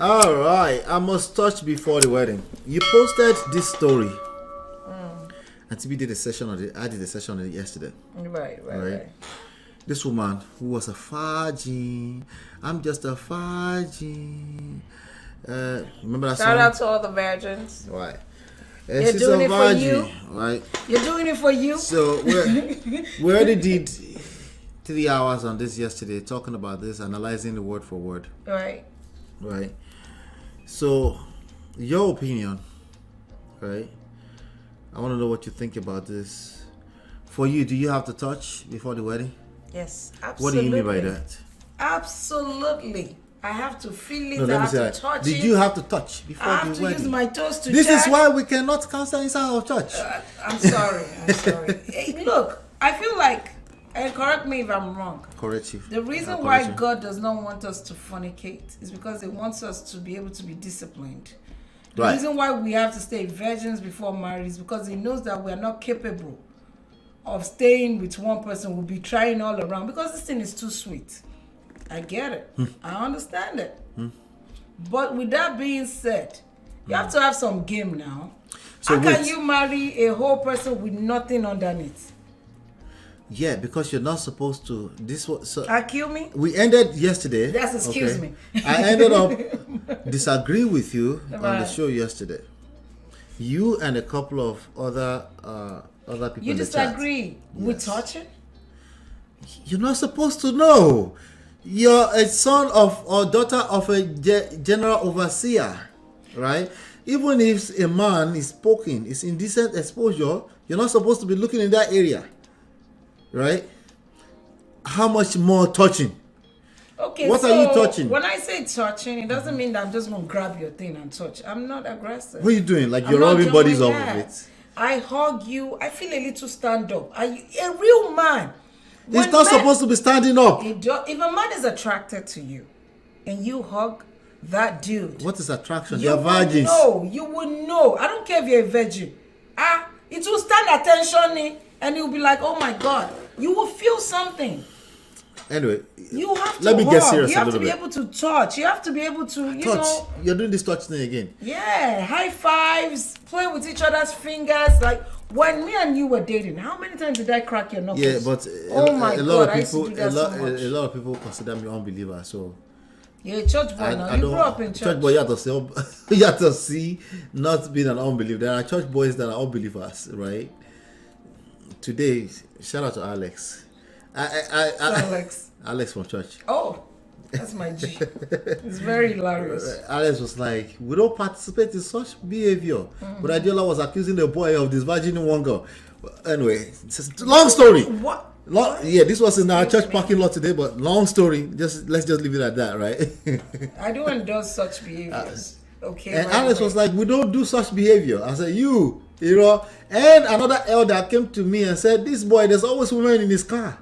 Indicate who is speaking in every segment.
Speaker 1: All right, I must touch before the wedding. You posted this story, and TB did a session on it. I did a session on it yesterday.
Speaker 2: Right.
Speaker 1: This woman who was a virgin. I'm just a virgin. Remember that song?
Speaker 2: Shout out to all the virgins.
Speaker 1: Right.
Speaker 2: You're doing it for you.
Speaker 1: Right.
Speaker 2: You're doing it for you.
Speaker 1: So we already did 3 hours on this yesterday, talking about this, analyzing the word for word.
Speaker 2: Right.
Speaker 1: So, your opinion, right? I want to know what you think about this. For you, do you have to touch before the wedding?
Speaker 2: Yes, absolutely.
Speaker 1: What do you mean by that?
Speaker 2: Absolutely. I have to feel it.
Speaker 1: No,
Speaker 2: I
Speaker 1: let me
Speaker 2: have
Speaker 1: say
Speaker 2: to
Speaker 1: that.
Speaker 2: touch
Speaker 1: Did
Speaker 2: it.
Speaker 1: you have to touch before
Speaker 2: I have
Speaker 1: the
Speaker 2: to
Speaker 1: wedding?
Speaker 2: use my toes to
Speaker 1: This
Speaker 2: check.
Speaker 1: is why we cannot cancel inside of church.
Speaker 2: I'm sorry. Hey, look, I feel like, and correct me if I'm wrong.
Speaker 1: Correct you.
Speaker 2: The reason why God does not want us to fornicate is because He wants us to be able to be disciplined. The reason why we have to stay virgins before marriage is because He knows that we are not capable of staying with one person. We'll be trying all around because this thing is too sweet. I get it. I understand it. But with that being said, you have to have some game now. So how can you marry a whole person with nothing underneath?
Speaker 1: Yeah, because you're not supposed to. This was so.
Speaker 2: Kill me.
Speaker 1: We ended yesterday.
Speaker 2: Yes, excuse me.
Speaker 1: I ended up disagree with you on the show yesterday. You and a couple of other people.
Speaker 2: You
Speaker 1: in the
Speaker 2: disagree
Speaker 1: chat.
Speaker 2: with
Speaker 1: Yes.
Speaker 2: touching?
Speaker 1: You're not supposed to know. You're a son of or daughter of a general overseer, right? Even if a man is poking, it's indecent exposure, you're not supposed to be looking in that area, right? How much more touching?
Speaker 2: Okay,
Speaker 1: what are you touching?
Speaker 2: When I say touching, it doesn't mean that I'm just going to grab your thing and touch. I'm not aggressive.
Speaker 1: What are you doing? Like you're rubbing bodies off of it?
Speaker 2: I hug you. I feel a little stand up. Are you a real man?
Speaker 1: It's not supposed to be standing up.
Speaker 2: If a man is attracted to you and you hug that dude.
Speaker 1: What is attraction? They are virgins.
Speaker 2: No, you will know. I don't care if you're a virgin. It will stand attention and you'll be like, oh my God. You will feel something.
Speaker 1: Anyway,
Speaker 2: you have to
Speaker 1: let me get serious.
Speaker 2: You have to be able to touch. You have to be able to, you know.
Speaker 1: You're doing this touch thing again.
Speaker 2: Yeah, high fives, play with each other's fingers. Like when me and you were dating, how many times did I crack your knuckles?
Speaker 1: Yeah, but
Speaker 2: oh my
Speaker 1: a
Speaker 2: God,
Speaker 1: lot of
Speaker 2: I used to do that so much.
Speaker 1: A lot of people consider me unbeliever. So
Speaker 2: you're a church boy now. You grew up in church.
Speaker 1: Church boy, you have to see not being an unbeliever. There are church boys that are unbelievers, right? Today, shout out to Alex. Alex from church.
Speaker 2: Oh, that's my G. It's very hilarious.
Speaker 1: Alex was like, we don't participate in such behavior. But Adiola was accusing the boy of this virgin one girl. Anyway, long story.
Speaker 2: What?
Speaker 1: Yeah, this was in our church parking lot today, but long story. Let's just leave it at that, right?
Speaker 2: I don't endorse such behaviors. Okay.
Speaker 1: And Alex was like, we don't do such behavior. I said, you know. And another elder came to me and said, this boy, there's always women in his car.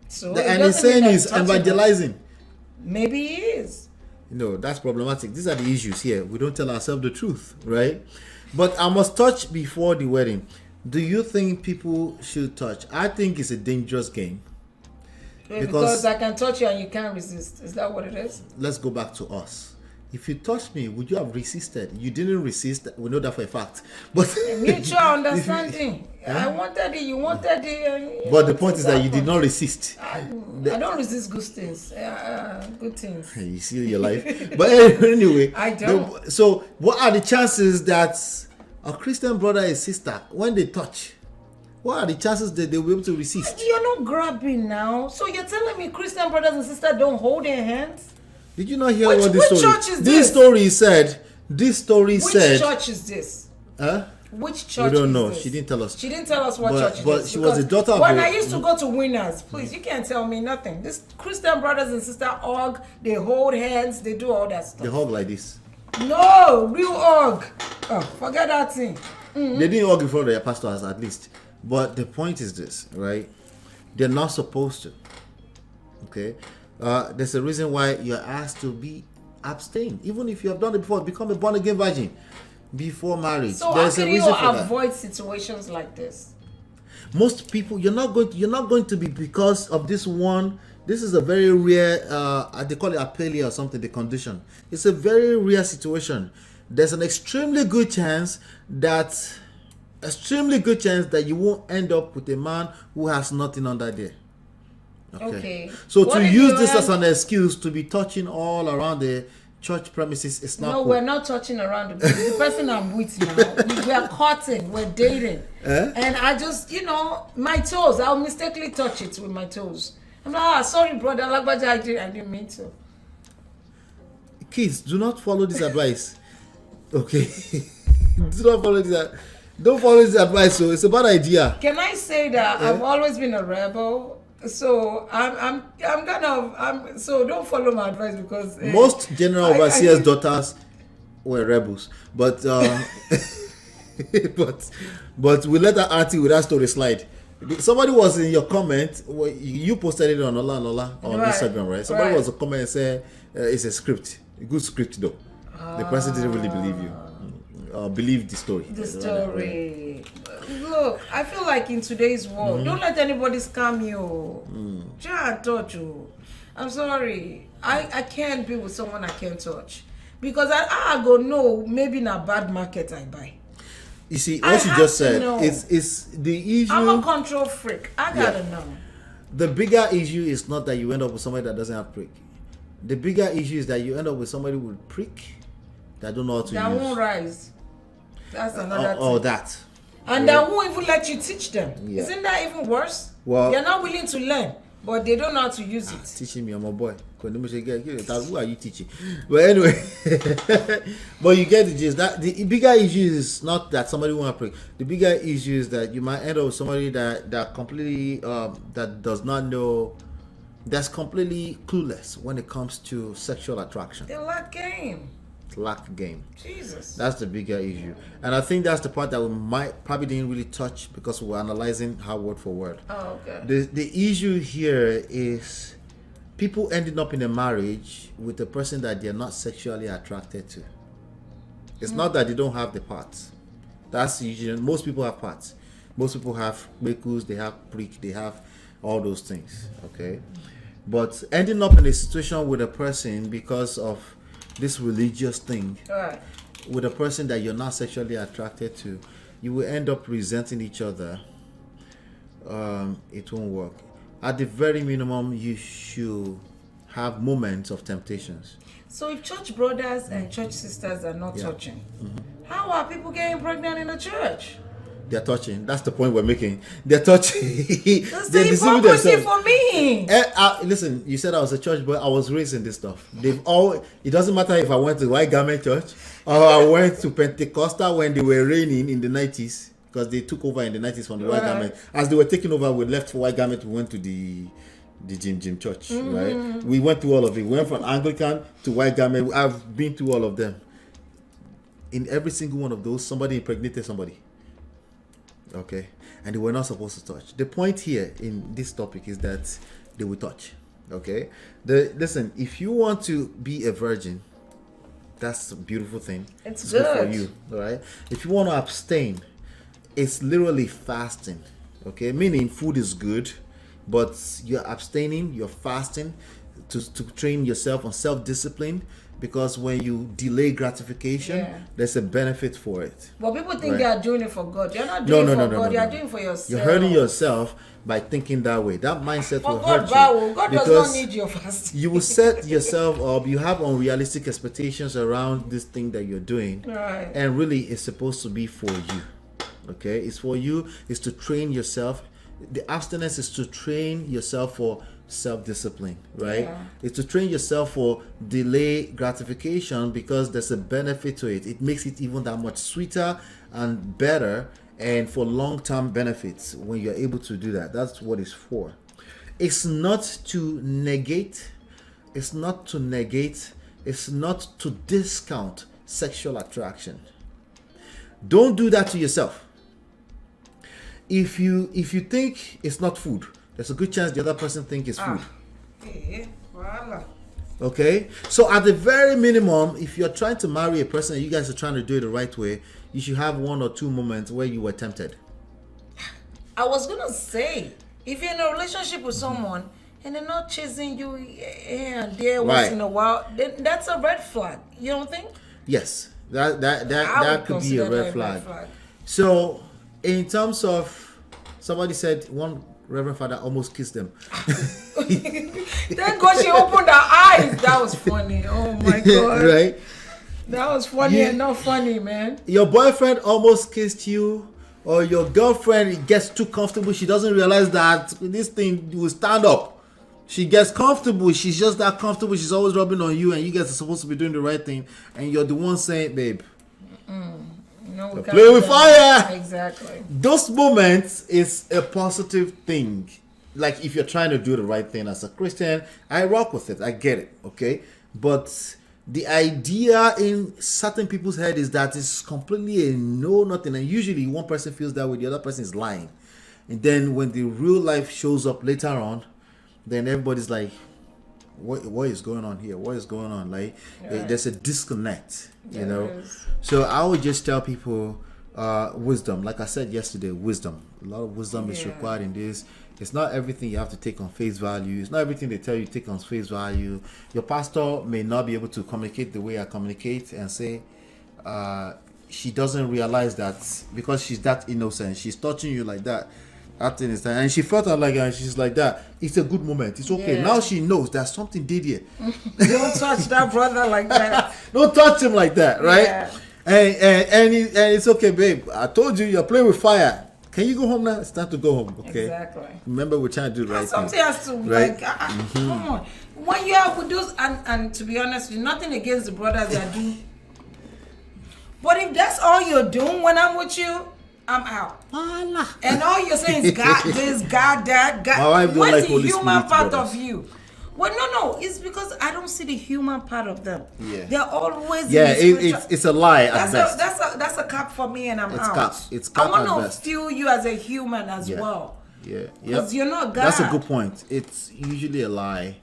Speaker 2: So
Speaker 1: and he's saying he's evangelizing.
Speaker 2: Maybe he is.
Speaker 1: No, that's problematic. These are the issues here. We don't tell ourselves the truth, right? But I must touch before the wedding. Do you think people should touch? I think it's a dangerous game.
Speaker 2: Because I can touch you and you can't resist. Is that what it is?
Speaker 1: Let's go back to us. If you touched me, would you have resisted? You didn't resist. We know that for a fact. But
Speaker 2: mutual understanding. I wanted it. You wanted it.
Speaker 1: But the point is that you did not resist.
Speaker 2: I don't resist good things. Good things.
Speaker 1: You see your life. But anyway,
Speaker 2: I don't.
Speaker 1: So, what are the chances that a Christian brother and sister, when they touch, what are the chances that they will be able to resist?
Speaker 2: You're not grabbing now. So you're telling me Christian brothers and sisters don't hold their hands?
Speaker 1: Did you not hear what this story?
Speaker 2: Which church is this?
Speaker 1: This story said.
Speaker 2: Which church is this?
Speaker 1: Huh?
Speaker 2: Which church?
Speaker 1: We don't know.
Speaker 2: Is this?
Speaker 1: She didn't tell us.
Speaker 2: She didn't tell us what church it is.
Speaker 1: But she was the daughter of.
Speaker 2: When I used to go to Winners, please, you can't tell me nothing. This Christian brothers and sisters hug, they hold hands, they do all that stuff.
Speaker 1: They hug like this.
Speaker 2: No, real hug. Oh, forget that thing.
Speaker 1: Mm-hmm. They didn't hug in front of their pastors, at least. But the point is this, right? They're not supposed to. Okay. There's a reason why you're asked to be abstain, even if you have done it before. Become a born again virgin before marriage.
Speaker 2: So
Speaker 1: there's
Speaker 2: how
Speaker 1: a
Speaker 2: can
Speaker 1: reason
Speaker 2: you
Speaker 1: for
Speaker 2: avoid situations like this?
Speaker 1: Most people, you're not going to be because of this one This is a very rare, they call it apalia or something, the condition. It's a very rare situation. There's an extremely good chance that you won't end up with a man who has nothing under there. Okay. So
Speaker 2: What
Speaker 1: to
Speaker 2: if
Speaker 1: use
Speaker 2: you
Speaker 1: this
Speaker 2: have-
Speaker 1: as an excuse to be touching all around the church premises is not
Speaker 2: No,
Speaker 1: cool.
Speaker 2: we're not touching around the person I'm with now. We're courting, we're dating. And I just, my toes, I'll mistakenly touch it with my toes. I'm like, sorry, brother, I didn't mean to.
Speaker 1: Kids, do not follow this advice. Okay? Do not follow this. Don't follow this advice. So it's a bad idea.
Speaker 2: Can I say that I've always been a rebel? So so don't follow my advice because
Speaker 1: Most general overseers' daughters were rebels, but but we let that auntie with that story slide. Somebody was in your comment. You posted it on Lola Ola on Instagram, right? Somebody was a comment and said it's a script, a good script though. The person didn't really believe you. Believe the story.
Speaker 2: The story. Look, I feel like in today's world, don't let anybody scam you. Can't touch you. I'm sorry. I can't be with someone I can't touch. Because I go no, maybe in a bad market I buy.
Speaker 1: You see, what you just said is the issue.
Speaker 2: I'm a control freak. I gotta know.
Speaker 1: The bigger issue is not that you end up with somebody that doesn't have prick. The bigger issue is that you end up with somebody with prick that don't know how to use.
Speaker 2: That won't rise. That's another thing.
Speaker 1: That.
Speaker 2: And that won't even let you teach them.
Speaker 1: Yeah.
Speaker 2: Isn't that even worse?
Speaker 1: Well,
Speaker 2: they're not willing to learn, but they don't know how to use it.
Speaker 1: Teaching me, I'm a boy. Who are you teaching? But anyway, but you get the gist. That the bigger issue is not that somebody won't have prick. The bigger issue is that you might end up with somebody that completely that does not know, that's completely clueless when it comes to sexual attraction.
Speaker 2: They lack game.
Speaker 1: Lack game.
Speaker 2: Jesus.
Speaker 1: That's the bigger issue, and I think that's the part that we probably didn't really touch because we're analyzing how word for word.
Speaker 2: Oh, okay.
Speaker 1: The issue here is people ending up in a marriage with a person that they're not sexually attracted to. It's not that they don't have the parts. That's usually, most people have parts. Most people have bekus, they have prick, they have all those things. Okay, but ending up in a situation with a person because of this religious thing,
Speaker 2: Right.
Speaker 1: with a person that you're not sexually attracted to, you will end up resenting each other. It won't work. At the very minimum, you should have moments of temptations.
Speaker 2: So if church brothers and church sisters are not touching, how are people getting pregnant in the church?
Speaker 1: They're touching. That's the point we're making. They're touching.
Speaker 2: That's
Speaker 1: They're
Speaker 2: the
Speaker 1: deceiving
Speaker 2: hypocrisy
Speaker 1: themselves.
Speaker 2: for me.
Speaker 1: Listen, you said I was a church boy. I was raised in this stuff. It doesn't matter if I went to White Garment Church or I went to Pentecostal when they were reigning in the 90s, because they took over in the 90s from the White Garment. As they were taking over, we left for White Garment. We went to the Jim Church, right? We went through all of it. We went from Anglican to White Garment. I've been through all of them. In every single one of those, somebody impregnated somebody. Okay, and they were not supposed to touch. The point here in this topic is that they will touch. Okay, listen, if you want to be a virgin, that's a beautiful thing.
Speaker 2: It's
Speaker 1: good for
Speaker 2: good.
Speaker 1: you. All right, if you want to abstain, it's literally fasting. Okay, meaning food is good, but you're abstaining, you're fasting to train yourself on self-discipline, because when you delay gratification, there's a benefit for it.
Speaker 2: But people think
Speaker 1: Right.
Speaker 2: they are doing it for God. You're not doing it for God. You are doing it for yourself.
Speaker 1: You're hurting yourself by thinking that way. That mindset
Speaker 2: For
Speaker 1: will
Speaker 2: God,
Speaker 1: hurt
Speaker 2: Bawo,
Speaker 1: you.
Speaker 2: God does
Speaker 1: because
Speaker 2: not need your fasting.
Speaker 1: you will set yourself up. You have unrealistic expectations around this thing that you're doing.
Speaker 2: Right.
Speaker 1: And really, it's supposed to be for you. Okay? It's for you. It's to train yourself. The abstinence is to train yourself for self-discipline, right?
Speaker 2: Yeah.
Speaker 1: It's to train yourself for delay gratification, because there's a benefit to it. It makes it even that much sweeter and better, and for long-term benefits when you're able to do that. That's what it's for. It's not to negate. It's not to negate. It's not to discount sexual attraction. Don't do that to yourself. If you think it's not food, there's a good chance the other person think it's food.
Speaker 2: Voila.
Speaker 1: Okay, so at the very minimum, if you're trying to marry a person and you guys are trying to do it the right way, you should have 1 or 2 moments where you were tempted.
Speaker 2: I was gonna say, if you're in a relationship with someone and they're not chasing you here and there
Speaker 1: Right.
Speaker 2: once in a while, then that's a red flag. You don't think?
Speaker 1: Yes,
Speaker 2: I
Speaker 1: that
Speaker 2: would
Speaker 1: could be a
Speaker 2: consider that
Speaker 1: red flag. So, in terms of, somebody said one Reverend Father almost kissed them.
Speaker 2: Thank God she opened her eyes. That was funny. Oh my God.
Speaker 1: Right?
Speaker 2: That was funny and not funny, man.
Speaker 1: Your boyfriend almost kissed you, or your girlfriend gets too comfortable. She doesn't realize that this thing will stand up. She gets comfortable. She's just that comfortable. She's always rubbing on you, and you guys are supposed to be doing the right thing, and you're the one saying, "Babe,
Speaker 2: No, we can't
Speaker 1: play
Speaker 2: do
Speaker 1: with
Speaker 2: that.
Speaker 1: fire."
Speaker 2: Exactly.
Speaker 1: Those moments is a positive thing. Like if you're trying to do the right thing as a Christian, I rock with it. I get it, okay? But the idea in certain people's head is that it's completely a no nothing, and usually one person feels that way, the other person is lying, and then when the real life shows up later on, then everybody's like, what is going on here? What is going on? Like there's a disconnect, you know. So I would just tell people wisdom. Like I said yesterday, wisdom. A lot of wisdom is required in this. It's not everything you have to take on face value. It's not everything they tell you to take on face value. Your pastor may not be able to communicate the way I communicate and say she doesn't realize that because she's that innocent. She's touching you like that. That thing is that, and she felt like and she's like that. It's a good moment. It's okay. Now she knows that something did here.
Speaker 2: Don't touch that brother like that.
Speaker 1: Don't touch him like that, right?
Speaker 2: Yeah.
Speaker 1: And it's okay, babe. I told you you're playing with fire. Can you go home now? It's time to go home, okay?
Speaker 2: Exactly.
Speaker 1: Remember, we're trying to do the right
Speaker 2: Something
Speaker 1: thing.
Speaker 2: has to
Speaker 1: Right?
Speaker 2: come on. When you are with those, and to be honest, with nothing against the brothers that do. But if that's all you're doing when I'm with you, I'm out. And all you're saying is God this, God that, God.
Speaker 1: My wife don't
Speaker 2: What's
Speaker 1: like
Speaker 2: the
Speaker 1: Holy
Speaker 2: human
Speaker 1: Spirit
Speaker 2: part
Speaker 1: brothers.
Speaker 2: of you? Well, no, it's because I don't see the human part of them.
Speaker 1: Yeah.
Speaker 2: They're always
Speaker 1: Yeah,
Speaker 2: in the spiritual.
Speaker 1: it's a lie at best.
Speaker 2: That's a cap for me, and I'm
Speaker 1: It's
Speaker 2: out.
Speaker 1: cap. It's cap
Speaker 2: I want
Speaker 1: at
Speaker 2: to
Speaker 1: best.
Speaker 2: feel you as a human as
Speaker 1: Yeah.
Speaker 2: well.
Speaker 1: Yeah,
Speaker 2: Because you're not God.
Speaker 1: That's a good point. It's usually a lie,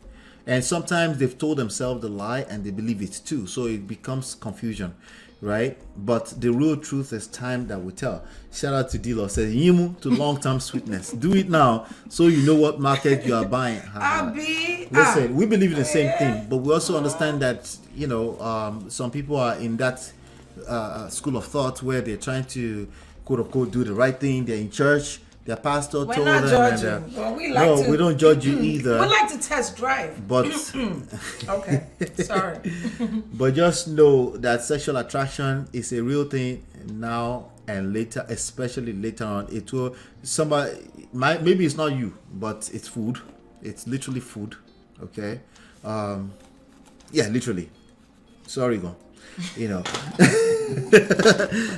Speaker 1: and sometimes they've told themselves the lie and they believe it too. So it becomes confusion, right? But the real truth is time that will tell. Shout out to Dilo. Says Yimu to long-term sweetness. Do it now so you know what market you are buying. Listen, we believe in the same thing, but we also understand that some people are in that school of thought where they're trying to quote unquote do the right thing. They're in church. Their pastor
Speaker 2: We're
Speaker 1: told
Speaker 2: not
Speaker 1: them,
Speaker 2: judging. Well,
Speaker 1: we don't judge you either.
Speaker 2: We like to test drive.
Speaker 1: But
Speaker 2: Okay, sorry.
Speaker 1: but just know that sexual attraction is a real thing now and later, especially later on. It will maybe it's not you, but it's food. It's literally food. Okay, yeah, literally. Sorry, go.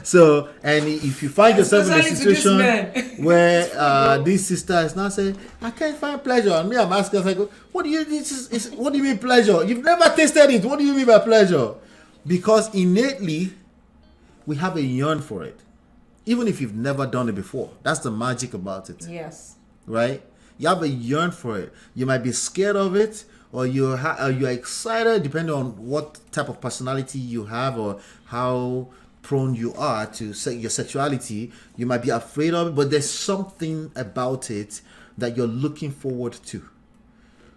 Speaker 1: So, and if you find yourself in a situation where this sister is now saying, I can't find pleasure, and me, I'm asking, I go, what do you mean pleasure? You've never tasted it. What do you mean by pleasure? Because innately we have a yearn for it, even if you've never done it before. That's the magic about it.
Speaker 2: Yes.
Speaker 1: Right? You have a yearn for it. You might be scared of it, or you're excited, depending on what type of personality you have or how prone you are to your sexuality. You might be afraid of it, but there's something about it that you're looking forward to.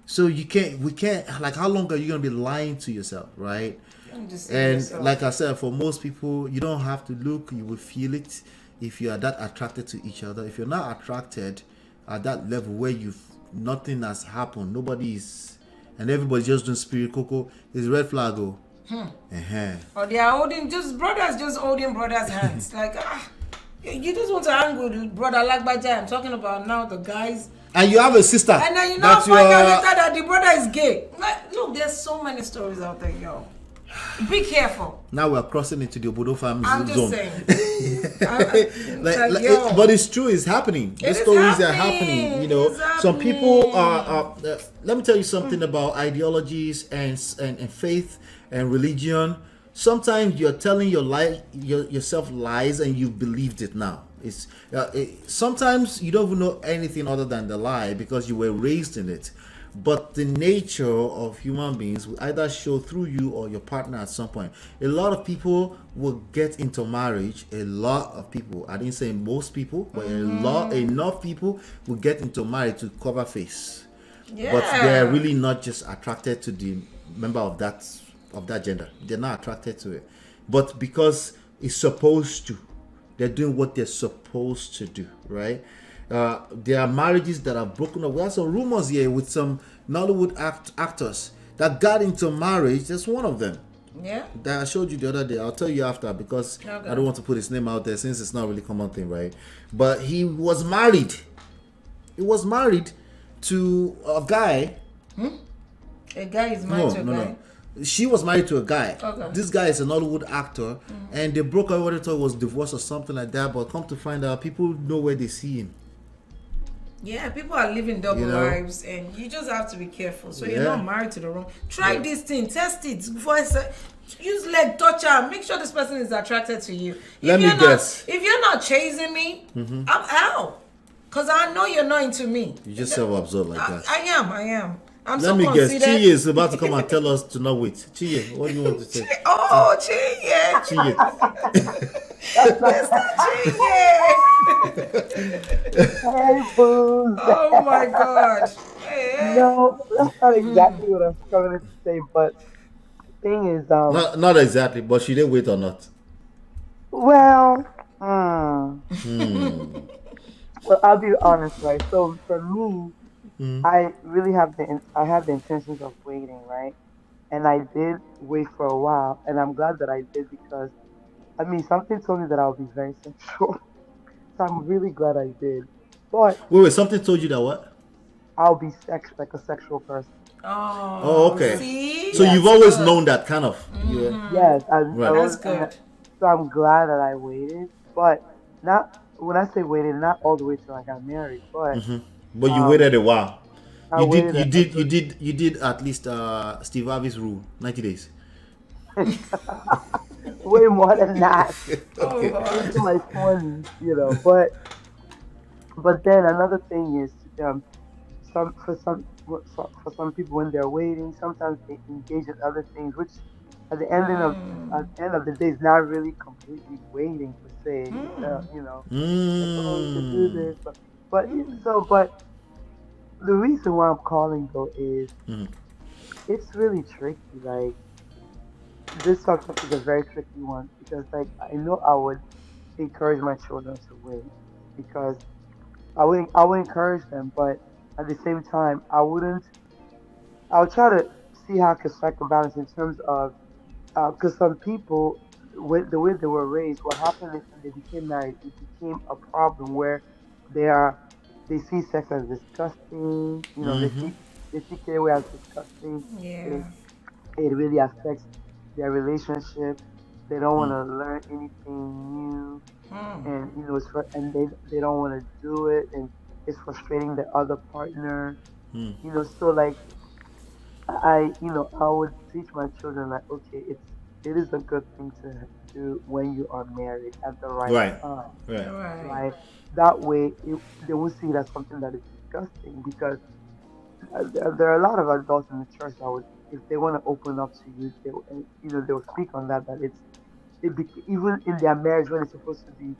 Speaker 1: So we can't, like, how long are you going to be lying to yourself, right? And like I said, for most people, you don't have to look, you will feel it if you are that attracted to each other. If you're not attracted at that level where nothing has happened, nobody is, and everybody's just doing spirit cocoa, is red flag.
Speaker 2: Or they are holding brothers holding brothers' hands. Like, you just want to hang with brother Lagbaja. I'm talking about now the guys.
Speaker 1: And you have a sister.
Speaker 2: And then you now find out later that the brother is gay. Like, look, there's so many stories out there, yo. Be careful.
Speaker 1: Now we're crossing into the Obodo family
Speaker 2: I'm
Speaker 1: zone.
Speaker 2: Just saying.
Speaker 1: But it's true, it's happening. These stories are happening. Some people are let me tell you something about ideologies and faith and religion. Sometimes you're telling yourself lies and you've believed it now. Sometimes you don't even know anything other than the lie because you were raised in it. But the nature of human beings will either show through you or your partner at some point. A lot of people will get into marriage. A lot of people, I didn't say most people, but enough people will get into marriage to cover face. but they're
Speaker 2: Yeah.
Speaker 1: really not just attracted to the member of that gender. They're not attracted to it, but because it's supposed to, they're doing what they're supposed to do, right? There are marriages that are broken up. We have some rumors here with some Nollywood actors that got into marriage. That's one of them
Speaker 2: Yeah.
Speaker 1: that I showed you the other day. I'll tell you after because
Speaker 2: Okay.
Speaker 1: I don't want to put his name out there since it's not really a common thing, right? But he was married. He was married to a guy.
Speaker 2: A guy is married to a guy.
Speaker 1: She was married to a guy.
Speaker 2: Okay.
Speaker 1: This guy is an Hollywood actor, and they broke up. Everybody thought it was divorce or something like that. But come to find out, people know where they see him.
Speaker 2: Yeah, people are living double
Speaker 1: You know?
Speaker 2: lives, and you just have to be careful. So you're
Speaker 1: Yeah.
Speaker 2: not married to the wrong. Try this thing, test it before I say. Use leg, touch her. Make sure this person is attracted to you.
Speaker 1: Let me
Speaker 2: you're
Speaker 1: guess.
Speaker 2: Not, if you're not chasing me, I'm out. Cause I know you're not into me.
Speaker 1: You just self-absorbed like that.
Speaker 2: I am. I'm
Speaker 1: Let
Speaker 2: so
Speaker 1: me guess.
Speaker 2: considered.
Speaker 1: Chiye is about to come and tell us to not wait. Chiye, what do you want to say?
Speaker 2: Oh, Chiye.
Speaker 1: Chiye.
Speaker 2: Mr. Chiye.
Speaker 3: Hey, booze.
Speaker 2: Oh my God. Hey.
Speaker 3: No, that's not exactly what I'm trying to say. But the thing is,
Speaker 1: Not exactly, but should they wait or not?
Speaker 3: well, well, I'll be honest, right? So for me, I really have the intentions of waiting, right? And I did wait for a while, and I'm glad that I did because, I mean, something told me that I'll be very sexual. So I'm really glad I did. But
Speaker 1: Wait, something told you that what?
Speaker 3: I'll be like a sexual person.
Speaker 2: Oh,
Speaker 1: okay.
Speaker 2: See?
Speaker 1: So you've always known that kind of. Yeah.
Speaker 3: Yes,
Speaker 1: Right.
Speaker 2: That's good.
Speaker 3: So I'm glad that I waited, but not when I say waited, not all the way till I got married, but
Speaker 1: But you waited a while.
Speaker 3: I
Speaker 1: You did.
Speaker 3: waited
Speaker 1: You did at least Steve Harvey's rule, 90 days.
Speaker 3: way more than that.
Speaker 2: Oh, God.
Speaker 3: Into my 20s, you know. But then another thing is, for some people when they're waiting, sometimes they engage in other things, which at the end of the day is not really completely waiting per se. You know, oh, to do this, but the reason why I'm calling though is it's really tricky. Like this subject is a very tricky one because like I know I would encourage my children to wait because I would encourage them, but at the same time I wouldn't. I'll try to see how I can strike a balance in terms of because some people with the way they were raised, what happened is when they became married, it became a problem where they are they see sex as disgusting. You know, they see KOA as disgusting.
Speaker 2: Yeah.
Speaker 3: It really affects their relationship. They don't want to learn anything new, and you know, and they don't want to do it, and it's frustrating the other partner. You know, so like I would teach my children like, okay, it is a good thing to do when you are married at the right time,
Speaker 1: Right.
Speaker 2: Right.
Speaker 3: right? That way, they won't see it as something that is disgusting because there are a lot of adults in the church that would, if they want to open up to you, they'll speak on that. That even in their marriage when it's supposed to be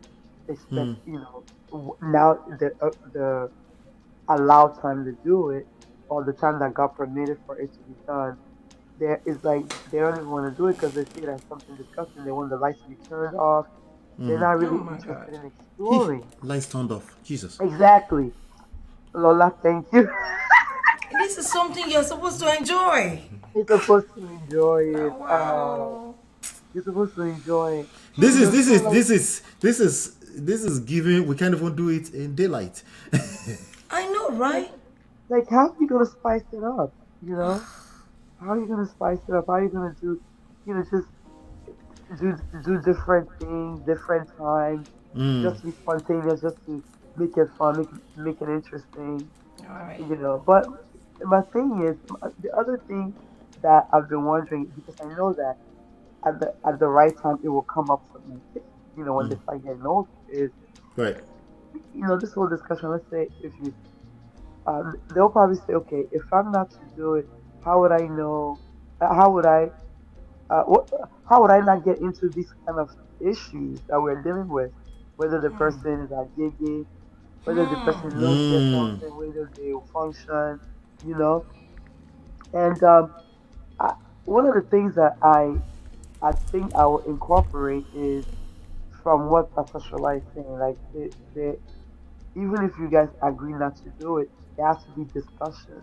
Speaker 3: expect, now the allowed time to do it or the time that God permitted for it to be done. There is like they don't even want to do it because they see it as something disgusting. They want the lights to be turned off. They're not really
Speaker 2: Oh my
Speaker 3: interested
Speaker 2: God.
Speaker 3: in exploring.
Speaker 1: Lights turned off. Jesus.
Speaker 3: Exactly. Lola, thank you.
Speaker 2: This is something you're supposed to enjoy.
Speaker 3: You're supposed to enjoy it.
Speaker 2: Wow.
Speaker 3: You're supposed to enjoy it.
Speaker 1: This is giving. We can't even do it in daylight.
Speaker 2: I know, right?
Speaker 3: Like, how are you gonna spice it up? You know, how are you gonna spice it up? How are you gonna do, just do different things, different times, just be spontaneous, just to make it fun, make it interesting.
Speaker 2: All right.
Speaker 3: But my thing is, the other thing that I've been wondering because I know that at the right time it will come up for my kids. When they start getting old, is
Speaker 1: Right.
Speaker 3: this whole discussion. Let's say if you, they'll probably say, okay, if I'm not to do it, how would I know? How would I? How would I not get into these kind of issues that we're dealing with? Whether the person is a gay, whether the person knows their something, whether they function, you know. And I, one of the things that I think I will incorporate is from what Pastor Shola is saying. Like even if you guys agree not to do it, there has to be discussion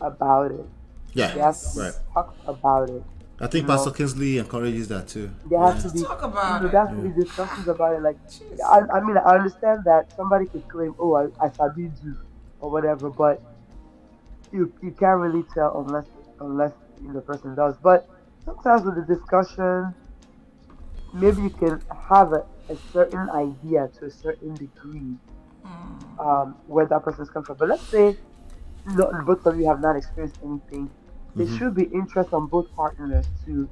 Speaker 3: about it.
Speaker 1: Yeah,
Speaker 3: There has to be
Speaker 1: right.
Speaker 2: Yes.
Speaker 3: talk about it.
Speaker 1: I
Speaker 3: You
Speaker 1: think Pastor
Speaker 3: know,
Speaker 1: Kingsley encourages that too.
Speaker 3: there has
Speaker 1: Yeah.
Speaker 3: to
Speaker 2: Just
Speaker 3: be,
Speaker 2: talk about
Speaker 3: there
Speaker 2: it.
Speaker 3: has to
Speaker 1: Yeah.
Speaker 3: be discussions about it. Like,
Speaker 2: Jeez.
Speaker 3: I mean, I understand that somebody could claim, oh, I sabi do or whatever, but you can't really tell unless the person does. But sometimes with the discussion, maybe you can have a certain idea to a certain degree where that person's come from. But let's say both of you have not experienced anything. There should be interest on both partners to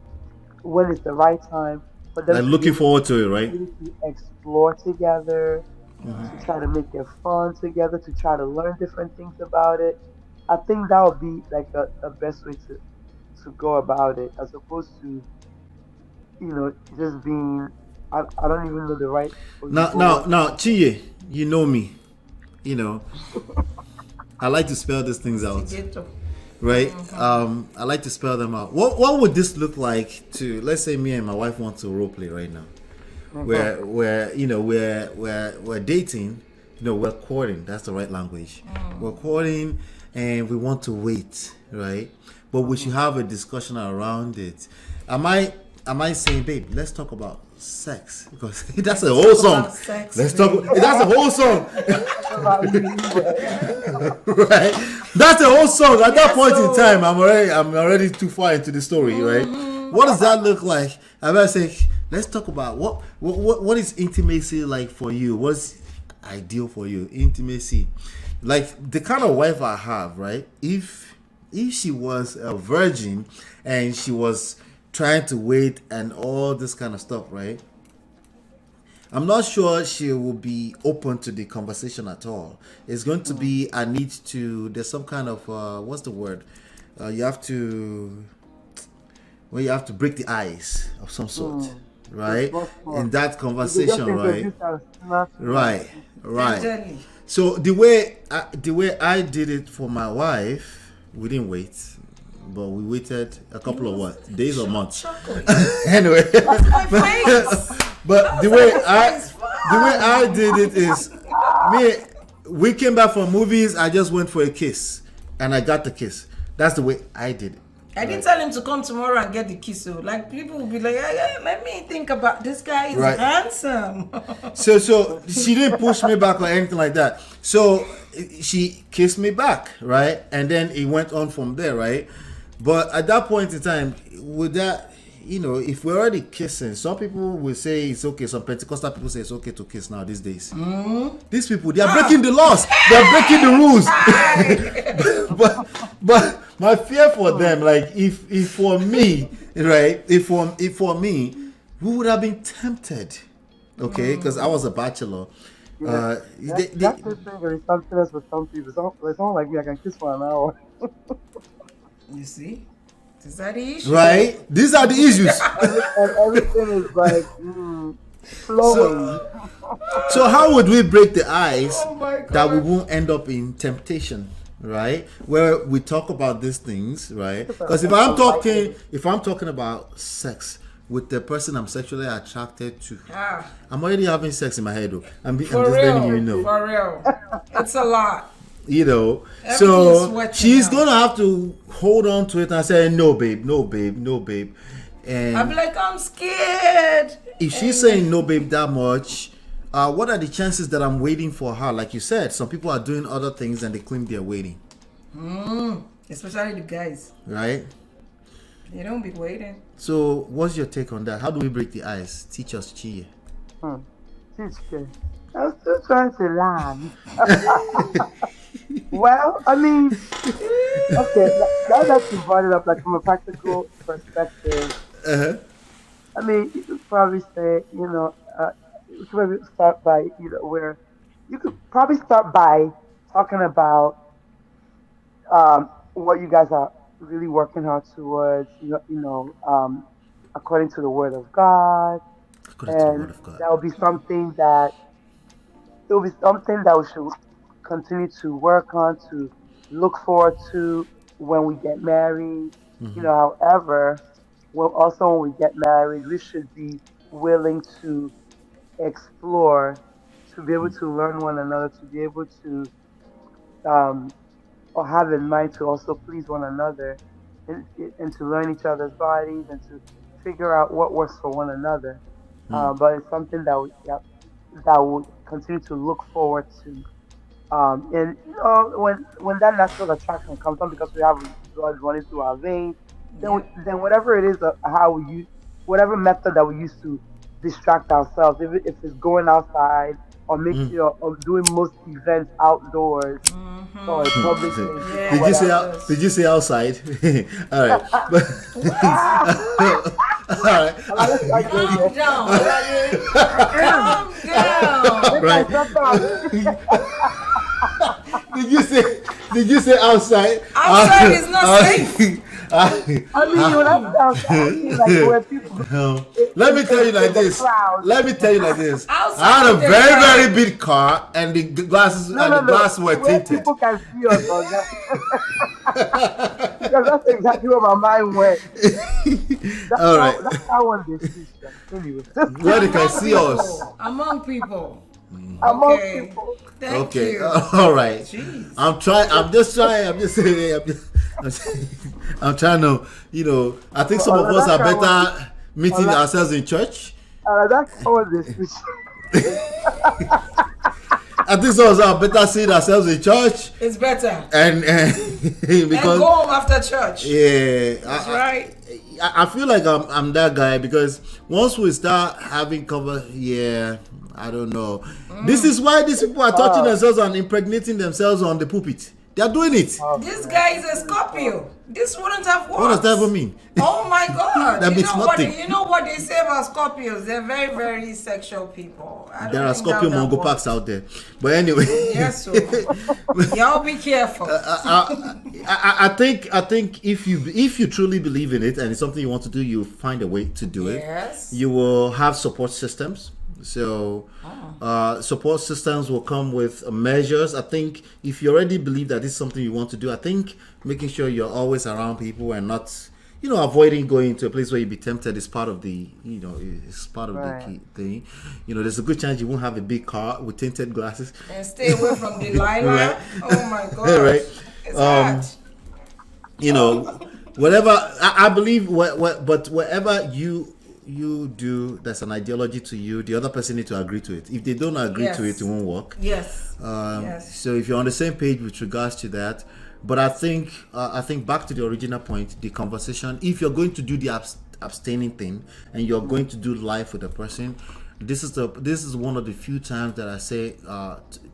Speaker 3: when is the right time for them
Speaker 1: Like
Speaker 3: to be
Speaker 1: looking
Speaker 3: able
Speaker 1: forward to it, right?
Speaker 3: to explore together, to
Speaker 2: Right.
Speaker 3: try to make it fun together, to try to learn different things about it. I think that would be like a best way to go about it, as opposed to just being. I don't even know the right
Speaker 1: Now,
Speaker 3: Oyibo
Speaker 1: now,
Speaker 3: word.
Speaker 1: now, Chiye, you know me. You know, I like to spell these things out,
Speaker 2: Instigator.
Speaker 1: right? I like to spell them out. What would this look like to, let's say, me and my wife want to role play right now? Where we're dating, we're courting. That's the right language. We're courting, and we want to wait, right? But we should have a discussion around it. Am I saying, babe, let's talk about sex, because that's a whole
Speaker 2: Talk
Speaker 1: song.
Speaker 2: about sex,
Speaker 1: Let's talk.
Speaker 2: baby.
Speaker 1: That's a whole song,
Speaker 3: About you,
Speaker 1: right? That's a whole song. At that
Speaker 2: Yes,
Speaker 1: point in
Speaker 2: so-
Speaker 1: time, I'm already too far into the story, right? What does that look like? I might say, let's talk about what is intimacy like for you? What's ideal for you? Intimacy, like the kind of wife I have, right? If she was a virgin and she was trying to wait and all this kind of stuff, right? I'm not sure she will be open to the conversation at all. It's going to be a need to. There's some kind of what's the word? You have to. Well, you have to break the ice of some sort, right?
Speaker 3: Small.
Speaker 1: In that conversation, right? Right, right.
Speaker 2: Gingerly.
Speaker 1: So the way I did it for my wife, we didn't wait, but we waited a couple of what days or months.
Speaker 2: Chocolate.
Speaker 1: Anyway,
Speaker 2: My face.
Speaker 1: but the way I did it is me. We came back from movies. I just went for a kiss, and I got the kiss. That's the way I did it.
Speaker 2: I didn't tell him to come tomorrow and get the kiss. So, like, people will be like, let me think about this guy is
Speaker 1: Right.
Speaker 2: handsome.
Speaker 1: So she didn't push me back or anything like that. So she kissed me back, right? And then it went on from there, right? But at that point in time, with that, if we're already kissing, some people will say it's okay. Some Pentecostal people say it's okay to kiss now these days. These people, they are breaking the laws. They are breaking the rules. but my fear for them, like if for me, right? If for me, we would have been tempted, okay? Because I was a bachelor.
Speaker 3: That's the thing. There is something else with some people. It's not like me. I can kiss for an hour.
Speaker 2: You see? Is that the issue?
Speaker 1: Right? These are the issues.
Speaker 3: And everything is like flowing.
Speaker 1: So how would we break the ice
Speaker 2: Oh my God.
Speaker 1: that we won't end up in temptation, right? Where we talk about these things, right? Because if I'm talking about sex with the person I'm sexually attracted to, I'm already having sex in my head. Though. I'm just
Speaker 2: For
Speaker 1: letting
Speaker 2: real.
Speaker 1: you know.
Speaker 2: For real. It's a lot.
Speaker 1: So
Speaker 2: Everything's
Speaker 1: she's
Speaker 2: sweating
Speaker 1: gonna have to hold on to it and say, no babe, no babe, no babe. And
Speaker 2: I'll be like, I'm scared.
Speaker 1: if she's saying no babe that much, what are the chances that I'm waiting for her? Like you said, some people are doing other things and they claim they're waiting,
Speaker 2: Especially the guys.
Speaker 1: right?
Speaker 2: They don't be waiting.
Speaker 1: So what's your take on that? How do we break the ice? Teach us, Chia.
Speaker 3: Teacher, I'm still trying to learn. Well, I mean, okay, now that you brought it up, like from a practical perspective, I mean, you could probably say, you could probably start by, where you could probably start by talking about what you guys are really working hard towards, according to the Word of God,
Speaker 1: According to the
Speaker 3: and
Speaker 1: word of God.
Speaker 3: that will be something that we should continue to work on to look forward to when we get married. However, also when we get married, we should be willing to explore, to be able to learn one another, to be able to um, or have in mind to also please one another, and to learn each other's bodies and to figure out what works for one another. But it's something that we continue to look forward to. And when that natural attraction comes on because we have blood running through our veins,
Speaker 2: Yeah.
Speaker 3: then whatever it is, how we use whatever method that we use to distract ourselves, if it's going outside or or doing most events outdoors or in public places or
Speaker 1: Did you say
Speaker 3: whatever.
Speaker 1: did you say outside? All right. But, all right.
Speaker 3: Let's start doing
Speaker 2: Calm
Speaker 3: this.
Speaker 2: down. Calm down.
Speaker 1: Right. Did you say outside?
Speaker 2: Outside is not safe.
Speaker 3: I mean, when I outside, like where people
Speaker 1: Let me tell you like
Speaker 3: in the
Speaker 1: this.
Speaker 3: clouds.
Speaker 1: Let me tell you like this.
Speaker 2: Outside
Speaker 1: I had a
Speaker 2: the
Speaker 1: very,
Speaker 2: crowd.
Speaker 1: very big car, and the glasses
Speaker 3: No,
Speaker 1: and
Speaker 3: no,
Speaker 1: the
Speaker 3: no.
Speaker 1: glass were
Speaker 3: Where
Speaker 1: tinted.
Speaker 3: people can see us on that. Because that's exactly where my mind went. That's
Speaker 1: All right.
Speaker 3: That's how one decision. Anyway,
Speaker 1: Where they can see us.
Speaker 2: Among people.
Speaker 3: among
Speaker 2: Okay.
Speaker 3: people.
Speaker 2: Thank
Speaker 1: Okay.
Speaker 2: you.
Speaker 1: All right.
Speaker 2: Jeez.
Speaker 1: I'm trying. I'm just trying. I'm just saying. I'm trying to. I think some of us are better meeting ourselves in church.
Speaker 3: That's how one decision.
Speaker 1: I think some of us are better seeing ourselves in church,
Speaker 2: It's better.
Speaker 1: and
Speaker 2: And
Speaker 1: because
Speaker 2: go home after church.
Speaker 1: yeah,
Speaker 2: That's right.
Speaker 1: I feel like I'm that guy because once we start having cover, yeah, I don't know. This is why these people are touching themselves and impregnating themselves on the pulpit. They are doing it.
Speaker 2: This guy is a Scorpio. This wouldn't have worked.
Speaker 1: What does that even mean?
Speaker 2: Oh my God!
Speaker 1: That means nothing.
Speaker 2: You know what they say about Scorpios? They're very, very sexual people. I don't
Speaker 1: There are
Speaker 2: think that
Speaker 1: Scorpio
Speaker 2: would have
Speaker 1: Mongo
Speaker 2: worked.
Speaker 1: Parks out there. But anyway.
Speaker 2: Yes, so y'all be careful.
Speaker 1: I think if you truly believe in it and it's something you want to do, you find a way to do it.
Speaker 2: Yes.
Speaker 1: You will have support systems. So support systems will come with measures. I think if you already believe that this is something you want to do, I think making sure you're always around people and not avoiding going to a place where you be tempted is part of the it's part of the key thing. There's a good chance you won't have a big car with tinted glasses.
Speaker 2: And stay away from Delilah.
Speaker 1: Right.
Speaker 2: Oh my God.
Speaker 1: Right.
Speaker 2: It's hard.
Speaker 1: Whatever I believe but whatever you do that's an ideology to you, the other person need to agree to it. If they don't agree to it won't work.
Speaker 2: Yes. Yes.
Speaker 1: So if you're on the same page with regards to that, but I think back to the original point, the conversation, if you're going to do the abstaining thing and you're going to do life with a person, this is one of the few times that I say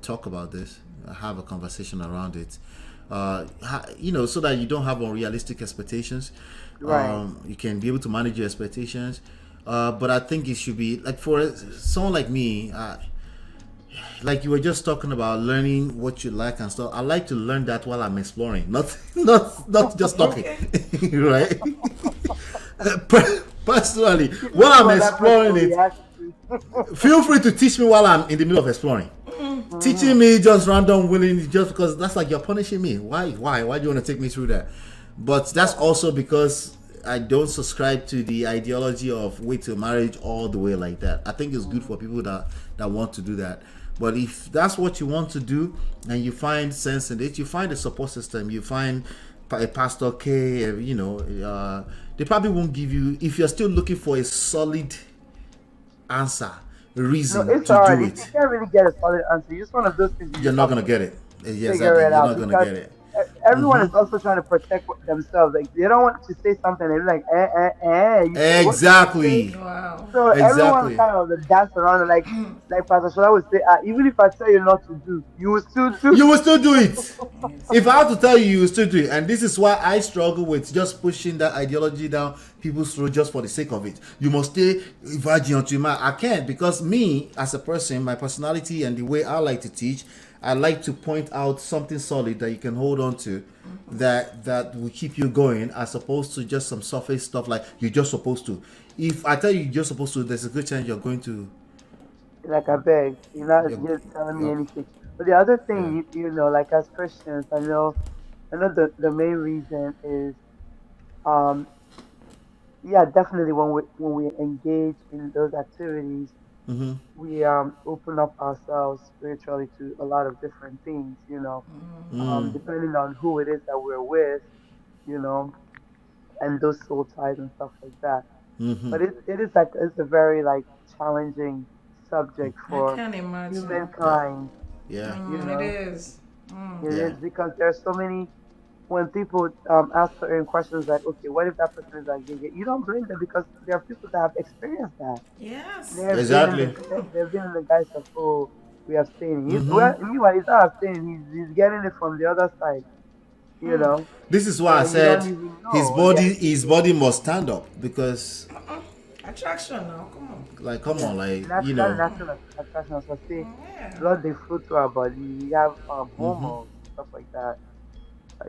Speaker 1: talk about this, have a conversation around it, so that you don't have unrealistic expectations.
Speaker 3: Right.
Speaker 1: You can be able to manage your expectations, but I think it should be like for someone like me, like you were just talking about learning what you like and stuff. I like to learn that while I'm exploring, not just talking. Right. Personally, while I'm exploring it, feel free to teach me while I'm in the middle of exploring. Teaching me just random willing, just because that's like you're punishing me. Why do you want to take me through that? But that's also because I don't subscribe to the ideology of wait till marriage all the way like that. I think it's good for people that want to do that. But if that's what you want to do and you find sense in it, you find a support system, you find a Pastor K, they probably won't give you, if you're still looking for a solid answer, reason
Speaker 3: it's
Speaker 1: to
Speaker 3: hard.
Speaker 1: do
Speaker 3: You
Speaker 1: it,
Speaker 3: can't really get a solid answer. It's one of those things
Speaker 1: you're not going to get it. Yes,
Speaker 3: figure
Speaker 1: you're
Speaker 3: it out
Speaker 1: not going to
Speaker 3: because
Speaker 1: get it.
Speaker 3: everyone is also trying to protect themselves. Like they don't want to say something. They're like, You say, what?
Speaker 1: Exactly.
Speaker 2: Wow.
Speaker 3: So
Speaker 1: Exactly.
Speaker 3: everyone kind of dance around and like Pastor Shola would say, even if I tell you not to do, you will still do.
Speaker 1: You will still do it. If I have to tell you, you will still do it. And this is why I struggle with just pushing that ideology down people's throat just for the sake of it. You must stay virgin until you marry. I can't, because me as a person, my personality and the way I like to teach, I like to point out something solid that you can hold on to, that will keep you going, as opposed to just some surface stuff like you're just supposed to. If I tell you you're just supposed to, there's a good chance you're going to.
Speaker 3: Like I beg, you're not just telling me anything. But the other thing, like as Christians, I know another the main reason is um yeah, definitely when we engage in those activities,
Speaker 1: Mm-hmm.
Speaker 3: we open up ourselves spiritually to a lot of different things,
Speaker 1: Mm.
Speaker 3: depending on who it is that we're with, you know, and those soul ties and stuff like that.
Speaker 1: Mm-hmm.
Speaker 3: But it is like it's a very like challenging subject
Speaker 2: I
Speaker 3: for
Speaker 2: can't imagine.
Speaker 1: Yeah.
Speaker 3: humankind,
Speaker 1: Yeah.
Speaker 2: It
Speaker 3: you know.
Speaker 2: is.
Speaker 3: It
Speaker 1: Yeah.
Speaker 3: is because there's so many when people ask certain questions like, okay, what if that person is like gay? You don't blame them because there are people that have experienced that.
Speaker 2: Yes.
Speaker 3: They've been in
Speaker 1: Exactly.
Speaker 3: the guise of, oh, we abstain.
Speaker 1: Mm-hmm.
Speaker 3: Well, meanwhile, he's not abstaining. He's getting it from the other side, you know,
Speaker 1: This is why I
Speaker 3: and you don't
Speaker 1: said
Speaker 3: even know. Yeah,
Speaker 1: his body must stand up because,
Speaker 2: Attraction now. Come on.
Speaker 1: like, come
Speaker 3: yeah.
Speaker 1: on, like,
Speaker 3: That natural attraction. So say,
Speaker 2: Yeah.
Speaker 3: blood they flow through our body. We have
Speaker 1: mm-hmm.
Speaker 3: hormones and stuff like that.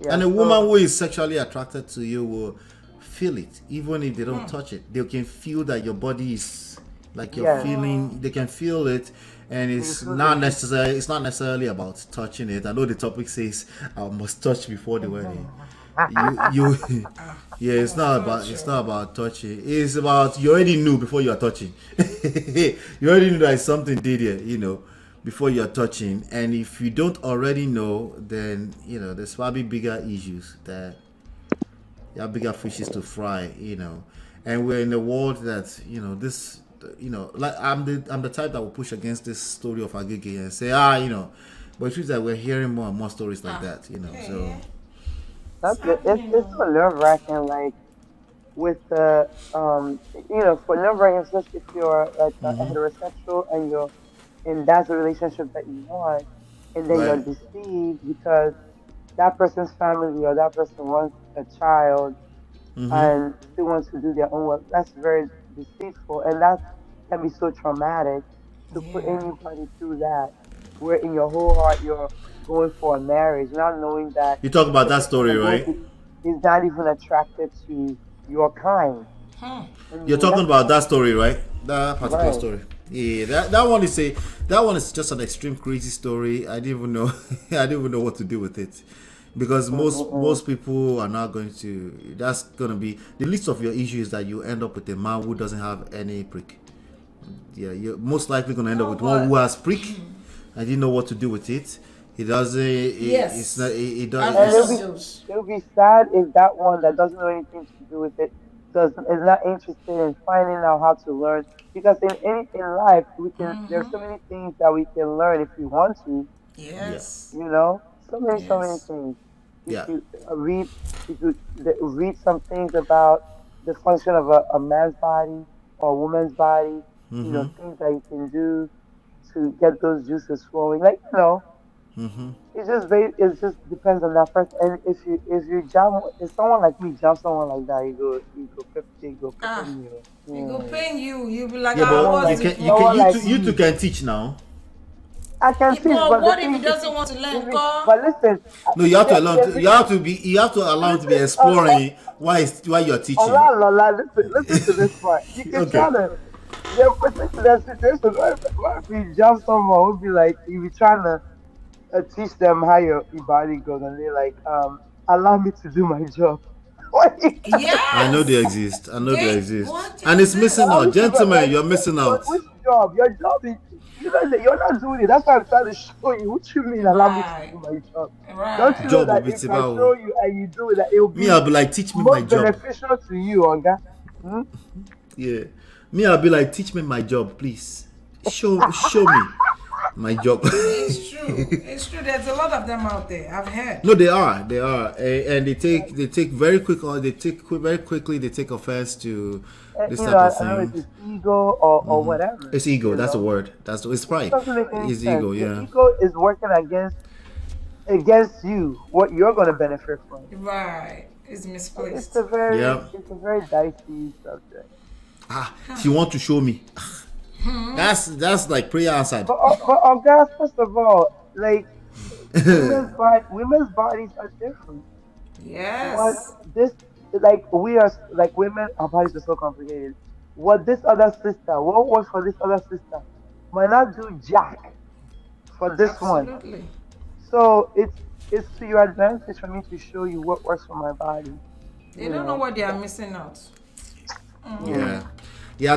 Speaker 3: Yeah.
Speaker 1: And a woman
Speaker 3: So
Speaker 1: who is sexually attracted to you will feel it, even if they don't touch it. They can feel that your body is like you're
Speaker 3: yeah,
Speaker 1: feeling. They can feel it, and
Speaker 3: you feel the heat.
Speaker 1: It's not necessarily about touching it. I know the topic says I must touch before the wedding. You, yeah. It's not about touching. It's about you already knew before you are touching. You already knew that something did it. Before you're touching, and if you don't already know, then there's probably bigger issues that you have bigger fishes to fry. And we're in a world that this like I'm the type that will push against this story of Agege and say but the truth is that we're hearing more and more stories like that. So
Speaker 2: Okay. It's
Speaker 3: That's it.
Speaker 2: happening
Speaker 3: It's
Speaker 2: now.
Speaker 3: so nerve wracking. Like with the for nerve wracking, especially if you're like a heterosexual and that's the relationship that you want, and then you're
Speaker 1: right.
Speaker 3: deceived because that person's family or that person wants a child
Speaker 1: Mm-hmm.
Speaker 3: and still wants to do their own work. That's very deceitful, and that can be so traumatic to put
Speaker 2: Yeah.
Speaker 3: anybody through that. Where in your whole heart you're going for a marriage, not knowing that
Speaker 1: You talk about
Speaker 3: the
Speaker 1: that
Speaker 3: person
Speaker 1: story,
Speaker 3: you're going
Speaker 1: right?
Speaker 3: to is not even attracted to your kind.
Speaker 2: Huh.
Speaker 3: I
Speaker 1: You're
Speaker 3: mean,
Speaker 1: talking
Speaker 3: that's
Speaker 1: about that story, right? That particular
Speaker 3: right.
Speaker 1: story. Yeah, that one is just an extreme crazy story. I didn't even know I didn't even know what to do with it. Because
Speaker 3: Mm-mm-mm.
Speaker 1: most people are not going to that's gonna be the least of your issues that you end up with a man who doesn't have any prick. Yeah, you're most likely gonna end up
Speaker 2: No,
Speaker 1: with one who
Speaker 2: but
Speaker 1: has prick and didn't know what to do with it. He doesn't it's not
Speaker 2: yes,
Speaker 1: it does
Speaker 2: I've
Speaker 3: And
Speaker 2: heard
Speaker 3: it'll
Speaker 2: of
Speaker 3: be
Speaker 1: it's
Speaker 2: those.
Speaker 3: it'll be sad if that one that doesn't know anything to do with it doesn't is not interested in finding out how to learn. Because in life we can there's so many things that we can learn if we want to.
Speaker 1: yeah.
Speaker 2: Yes.
Speaker 3: So many
Speaker 2: Yes.
Speaker 3: things. If
Speaker 1: Yeah.
Speaker 3: you read, if you read some things about the function of a man's body or a woman's body,
Speaker 1: Mm-hmm.
Speaker 3: things that you can do to get those juices flowing. Like,
Speaker 1: Mm-hmm.
Speaker 3: it just depends on that person. And if someone like me jump someone like that, you go pepper
Speaker 2: Ah,
Speaker 3: me.
Speaker 2: it go
Speaker 3: Hmm.
Speaker 2: pain you. You'll be like,
Speaker 1: Yeah,
Speaker 2: ah,
Speaker 1: but
Speaker 3: Someone
Speaker 2: what's
Speaker 3: like
Speaker 2: the
Speaker 3: someone like
Speaker 1: you two
Speaker 3: me.
Speaker 1: can teach now.
Speaker 3: I can teach,
Speaker 2: But
Speaker 3: but the
Speaker 2: what if he
Speaker 3: thing is,
Speaker 2: doesn't want to
Speaker 3: if
Speaker 2: learn,
Speaker 3: it,
Speaker 2: car?
Speaker 3: but listen,
Speaker 1: No, you have to allow
Speaker 3: there's
Speaker 1: you have to allow him to be
Speaker 3: listen,
Speaker 1: exploring why you're teaching.
Speaker 3: Lola, listen to this part. You can
Speaker 1: Okay.
Speaker 3: try to get put into that situation. What if you jump someone who'd be like, you be trying to teach them how your body goes, and they're like, allow me to do my job. What you
Speaker 1: I know they
Speaker 2: Yes.
Speaker 1: exist. I know they
Speaker 2: They
Speaker 1: exist.
Speaker 2: what
Speaker 1: And it's missing
Speaker 3: allow
Speaker 2: exists.
Speaker 3: me
Speaker 1: out.
Speaker 3: to do
Speaker 1: Gentlemen,
Speaker 3: like,
Speaker 1: you're missing
Speaker 3: but
Speaker 1: out.
Speaker 3: which job? Your job is, you're not doing it. That's why I'm trying to show you. What you mean, allow me to
Speaker 2: Right.
Speaker 3: do my job? Don't you
Speaker 2: Right.
Speaker 3: know
Speaker 1: Job
Speaker 3: that
Speaker 1: of
Speaker 3: if
Speaker 1: it's
Speaker 3: I
Speaker 1: about
Speaker 3: show you and you do it, that it will
Speaker 1: me,
Speaker 3: be
Speaker 1: I'll be like, teach me my
Speaker 3: most
Speaker 1: job.
Speaker 3: beneficial to you, Oga? Hmm?
Speaker 1: Yeah. Me, I'll be like, teach me my job, please. Show me my job.
Speaker 2: It's true. It's true. There's a lot of them out there. I've heard.
Speaker 1: No, they are, and they take very quick, or very quickly. They take offense to this type of
Speaker 3: I know
Speaker 1: thing.
Speaker 3: it's his ego or whatever.
Speaker 1: It's ego. That's the word. It's
Speaker 3: It
Speaker 1: pride.
Speaker 3: doesn't make any
Speaker 1: It's
Speaker 3: sense.
Speaker 1: ego.
Speaker 3: Your
Speaker 1: Yeah.
Speaker 3: ego is working against you, what you're gonna benefit from.
Speaker 2: Right. It's
Speaker 3: It's
Speaker 2: misplaced.
Speaker 3: a very
Speaker 1: Yeah.
Speaker 3: it's a very dicey subject.
Speaker 1: She want to show me. That's like prayer answered.
Speaker 3: But guys, first of all, like women's bodies are different. What
Speaker 2: Yes.
Speaker 3: this like we are like women, our bodies are so complicated. What works for this other sister might not do jack for this one.
Speaker 2: Absolutely.
Speaker 3: So it's to your advantage for me to show you what works for my body.
Speaker 2: They
Speaker 3: You
Speaker 2: don't know
Speaker 3: know.
Speaker 2: what they are missing out.
Speaker 1: Yeah.
Speaker 3: Mm.
Speaker 1: Yeah, I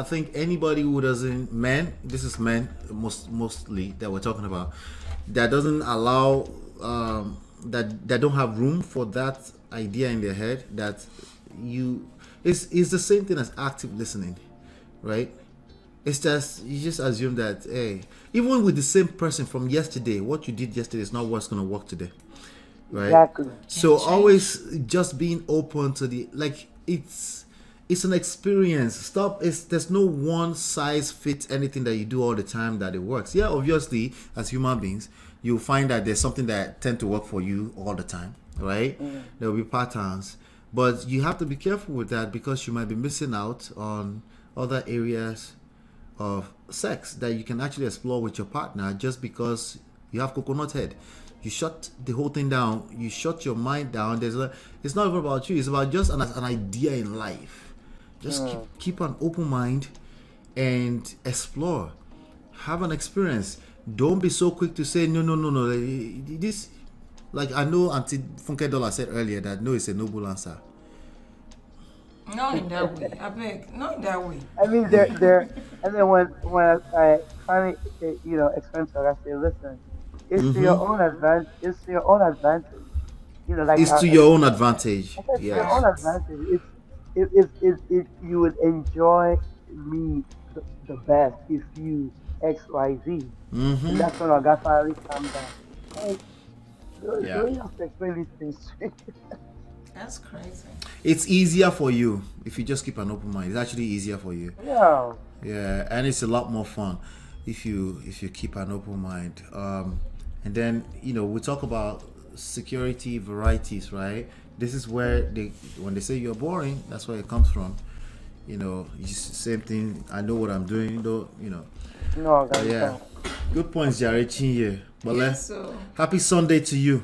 Speaker 1: think anybody who doesn't, men, this is men mostly that we're talking about, that doesn't allow, that don't have room for that idea in their head, that you, it's the same thing as active listening, right? It's just, you just assume that, hey, even with the same person from yesterday, what you did yesterday is not what's gonna work today, right?
Speaker 3: Exactly.
Speaker 2: Can
Speaker 1: So
Speaker 2: change.
Speaker 1: always just being open to the, like, it's an experience. Stop. It's There's no one size fits anything that you do all the time that it works. Yeah, obviously, as human beings, you'll find that there's something that tend to work for you all the time, right?
Speaker 3: Mm.
Speaker 1: There will be patterns, but you have to be careful with that because you might be missing out on other areas of sex that you can actually explore with your partner just because you have coconut head. You shut the whole thing down. You shut your mind down. It's not even about you. It's about just an idea in life. Just
Speaker 3: Mm.
Speaker 1: keep an open mind and explore. Have an experience. Don't be so quick to say no, no, no, no. This, like, I know Auntie Funke Dollar said earlier that no is a noble answer.
Speaker 2: Not in that way. I beg. Not in that way.
Speaker 3: I mean, and then when I finally, explain to her, I say, listen, it's to your own advantage. It's to your own advantage. Like
Speaker 1: It's
Speaker 3: I,
Speaker 1: to
Speaker 3: I
Speaker 1: your own advantage.
Speaker 3: I said, to your
Speaker 1: Yes.
Speaker 3: own
Speaker 2: Facts.
Speaker 3: advantage. If you would enjoy me the best if you X Y Z, and that's when I got finally calmed down. Like,
Speaker 1: Yeah.
Speaker 3: don't you have to explain these things to me?
Speaker 2: That's crazy.
Speaker 1: It's easier for you if you just keep an open mind. It's actually easier for you.
Speaker 3: Yeah.
Speaker 1: Yeah, and it's a lot more fun if you keep an open mind. And then we talk about security varieties, right? This is where they when they say you're boring, that's where it comes from. Same thing. I know what I'm doing, though.
Speaker 3: No,
Speaker 1: But
Speaker 3: guys,
Speaker 1: yeah,
Speaker 3: don't.
Speaker 1: good points, Jared Chinye. But
Speaker 2: Yes, so
Speaker 1: happy Sunday to you.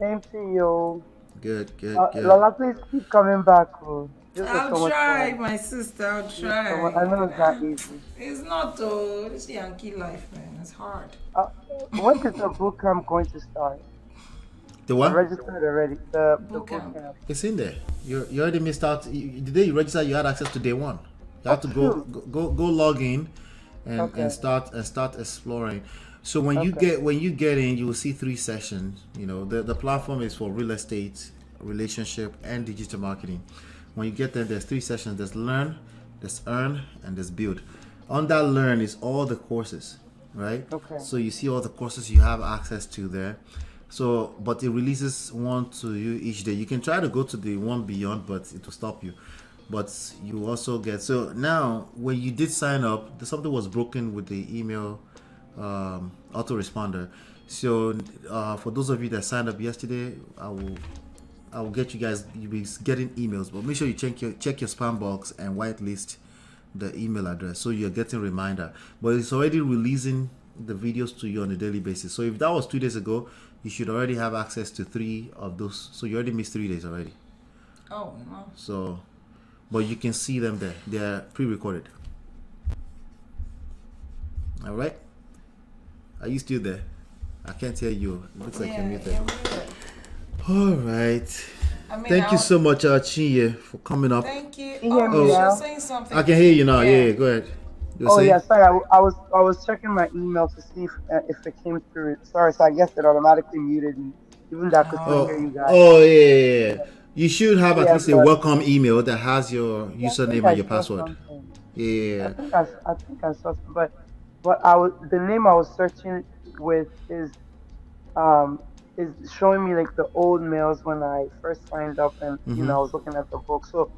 Speaker 3: Same to you.
Speaker 1: Good, good, good.
Speaker 3: Lola, please keep coming back. Oh. This was
Speaker 2: I'll
Speaker 3: so much
Speaker 2: try,
Speaker 3: fun.
Speaker 2: my sister. I'll
Speaker 3: I
Speaker 2: try.
Speaker 3: know it's not easy.
Speaker 2: It's not though. It's Yankee life, man. It's hard.
Speaker 3: Uh, when is the boot camp going to start?
Speaker 1: The
Speaker 3: I
Speaker 1: what?
Speaker 3: registered already. The
Speaker 2: Boot
Speaker 3: boot
Speaker 2: camp.
Speaker 3: camp.
Speaker 1: It's in there. You already missed out. The day you registered, you had access to day one. You
Speaker 3: Oh,
Speaker 1: have to
Speaker 3: true.
Speaker 1: go log in and
Speaker 3: Okay.
Speaker 1: start exploring. So when
Speaker 3: Okay.
Speaker 1: you get in, you will see three sessions. The platform is for real estate, relationship, and digital marketing. When you get there, there's three sessions. There's learn, there's earn, and there's build. On that learn is all the courses, right?
Speaker 3: Okay.
Speaker 1: So you see all the courses you have access to there. So, but it releases one to you each day. You can try to go to the one beyond, but it will stop you. But you also get, so now when you did sign up, something was broken with the email autoresponder. So for those of you that signed up yesterday, I will get you guys. You'll be getting emails, but make sure you check your spam box and whitelist the email address so you're getting reminder. But it's already releasing the videos to you on a daily basis. So if that was 2 days ago, you should already have access to 3 of those. So you already missed 3 days already.
Speaker 2: Oh no.
Speaker 1: So, but you can see them there. They're pre-recorded. All right. Are you still there? I can't hear you. It looks like you're muted. All right.
Speaker 2: I mean,
Speaker 1: Thank you so much, Chinye, for coming up.
Speaker 2: Thank you.
Speaker 3: You hear me
Speaker 2: Oh,
Speaker 3: now?
Speaker 2: you're saying something.
Speaker 1: I can hear you now. Yeah, go ahead. You were
Speaker 3: Oh
Speaker 1: saying?
Speaker 3: yeah, sorry. I was checking my email to see if it came through. Sorry, so I guess it automatically muted me, even though I could still hear you guys.
Speaker 1: Oh yeah. You should have at
Speaker 3: Yeah,
Speaker 1: least a
Speaker 3: but
Speaker 1: welcome email that has your
Speaker 3: yeah, I think
Speaker 1: username
Speaker 3: I
Speaker 1: and your
Speaker 3: saw
Speaker 1: password.
Speaker 3: something.
Speaker 1: Yeah.
Speaker 3: I think I saw some, but the name I was searching with um is showing me like the old mails when I first signed up, and I was looking at the book. So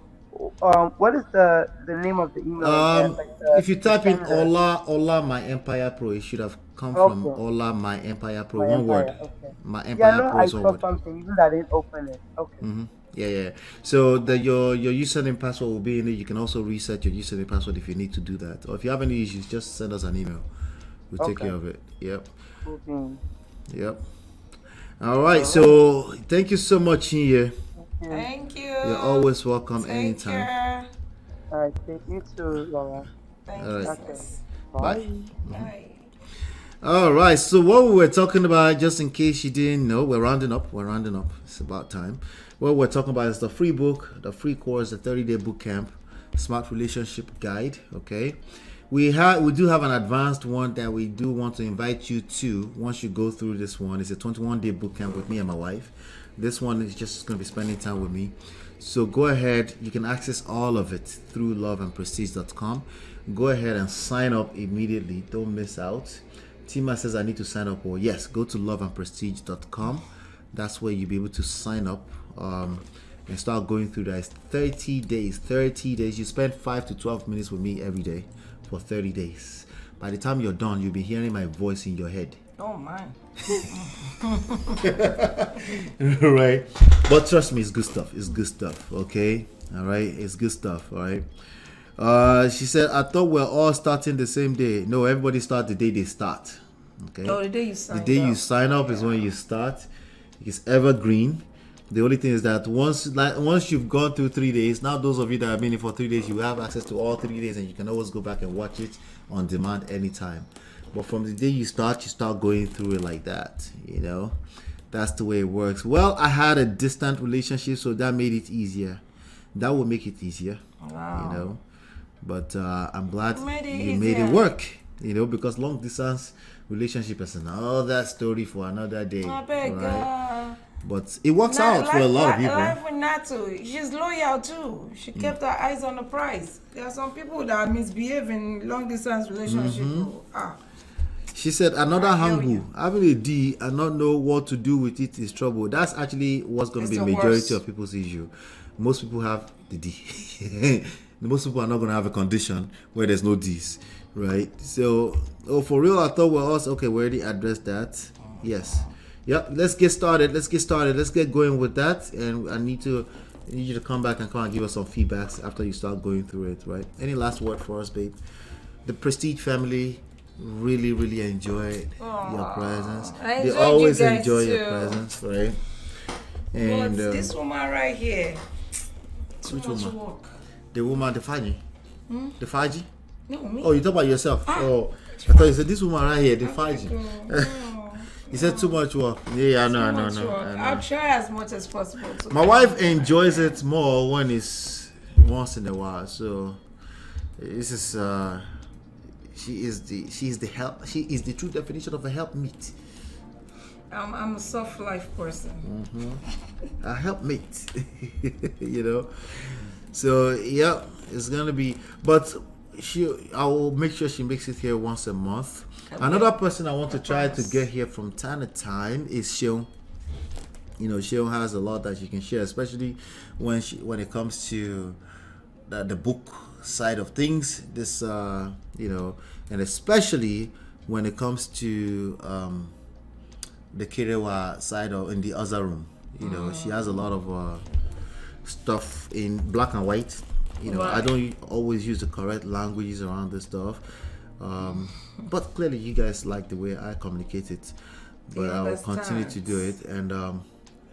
Speaker 3: what is the name of the email again? Like
Speaker 1: If you
Speaker 3: the
Speaker 1: type in
Speaker 3: sender.
Speaker 1: Ola My Empire Pro, it should have come from
Speaker 3: Okay,
Speaker 1: Ola My Empire Pro.
Speaker 3: my
Speaker 1: One word.
Speaker 3: empire. Okay.
Speaker 1: My
Speaker 3: Yeah,
Speaker 1: Empire
Speaker 3: no,
Speaker 1: Pro
Speaker 3: I
Speaker 1: is one
Speaker 3: saw
Speaker 1: word.
Speaker 3: something. Even that I didn't open it. Okay.
Speaker 1: Yeah, yeah. So your username password will be in it. You can also reset your username password if you need to do that. Or if you have any issues, just send us an email. We'll take
Speaker 3: Okay.
Speaker 1: care of it. Yep.
Speaker 3: Cool beans.
Speaker 1: Yep. All right.
Speaker 3: All right.
Speaker 1: So thank you so much, Chinye.
Speaker 3: Yeah.
Speaker 2: Thank you.
Speaker 1: You're always welcome
Speaker 2: Take
Speaker 1: anytime.
Speaker 2: care.
Speaker 3: All right. Take you too, Laura.
Speaker 2: Thank
Speaker 1: All
Speaker 2: you,
Speaker 1: right.
Speaker 3: Okay.
Speaker 2: sis.
Speaker 1: Bye.
Speaker 3: Bye.
Speaker 2: Bye.
Speaker 1: All right. So what we were talking about, just in case you didn't know, we're rounding up. We're rounding up. It's about time. What we're talking about is the free book, the free course, the 30-day boot camp, Smart Relationship Guide. Okay. We do have an advanced one that we do want to invite you to. Once you go through this one, it's a 21-day boot camp with me and my wife. This one is just going to be spending time with me. So go ahead. You can access all of it through loveandprestige.com. Go ahead and sign up immediately. Don't miss out. Tima says I need to sign up. Well, yes, go to loveandprestige.com. That's where you'll be able to sign up and start going through that. It's 30 days. 30 days. You spend 5 to 12 minutes with me every day for 30 days. By the time you're done, you'll be hearing my voice in your head.
Speaker 2: Oh my.
Speaker 1: Right. But trust me, it's good stuff. It's good stuff. Okay. All right. It's good stuff. All right. She said, I thought we're all starting the same day. No, everybody starts the day they start. Okay.
Speaker 2: Oh, the day you sign up.
Speaker 1: The day you sign up is when you start. It's evergreen. The only thing is that once you've gone through 3 days, now those of you that have been in for 3 days, you have access to all 3 days, and you can always go back and watch it on demand anytime. But from the day you start going through it like that. That's the way it works. Well, I had a distant relationship, so that made it easier. That will make it easier.
Speaker 2: Wow.
Speaker 1: But I'm glad you
Speaker 2: made
Speaker 1: made it work. Because long distance relationship is another story for another day.
Speaker 2: I beg God.
Speaker 1: But it works out for a lot of people.
Speaker 2: Life with Natu, she's loyal too. She kept her eyes on the prize. There are some people that misbehave in long distance relationship.
Speaker 1: She said another hangu, having a D and not know what to do with it is trouble. That's actually what's going to be the majority of people's issue. Most people have the D. Most people are not going to have a condition where there's no D's, right? So, for real, I thought we're also okay. We already addressed that. Yes. Yep. Let's get started. Let's get going with that. And I need you to come back and give us some feedbacks after you start going through it, right? Any last word for us, babe? The Prestige family really, really enjoyed your presence. They always enjoy your presence, right? And
Speaker 2: this woman right here.
Speaker 1: Which woman? The woman, the Faji? The Faji?
Speaker 2: No, me.
Speaker 1: Oh, you talk about yourself? Oh, I thought you said this woman right here, the Faji. You said too much work. Yeah, no.
Speaker 2: I'll try as much as possible.
Speaker 1: My wife enjoys it more when it's once in a while. So this is she is the true definition of a helpmeet.
Speaker 2: I'm a soft life person.
Speaker 1: A helpmate. So yeah, it's gonna be. But I will make sure she makes it here once a month. Okay. Another person I want to try to get here from time to time is Sheon. Sheon has a lot that she can share, especially when it comes to the book side of things. This and especially when it comes to the Kirewa side or in the other room. She has a lot of stuff in black and white. Right. I don't always use the correct languages around this stuff. But clearly you guys like the way I communicate it. But I will continue to do it. And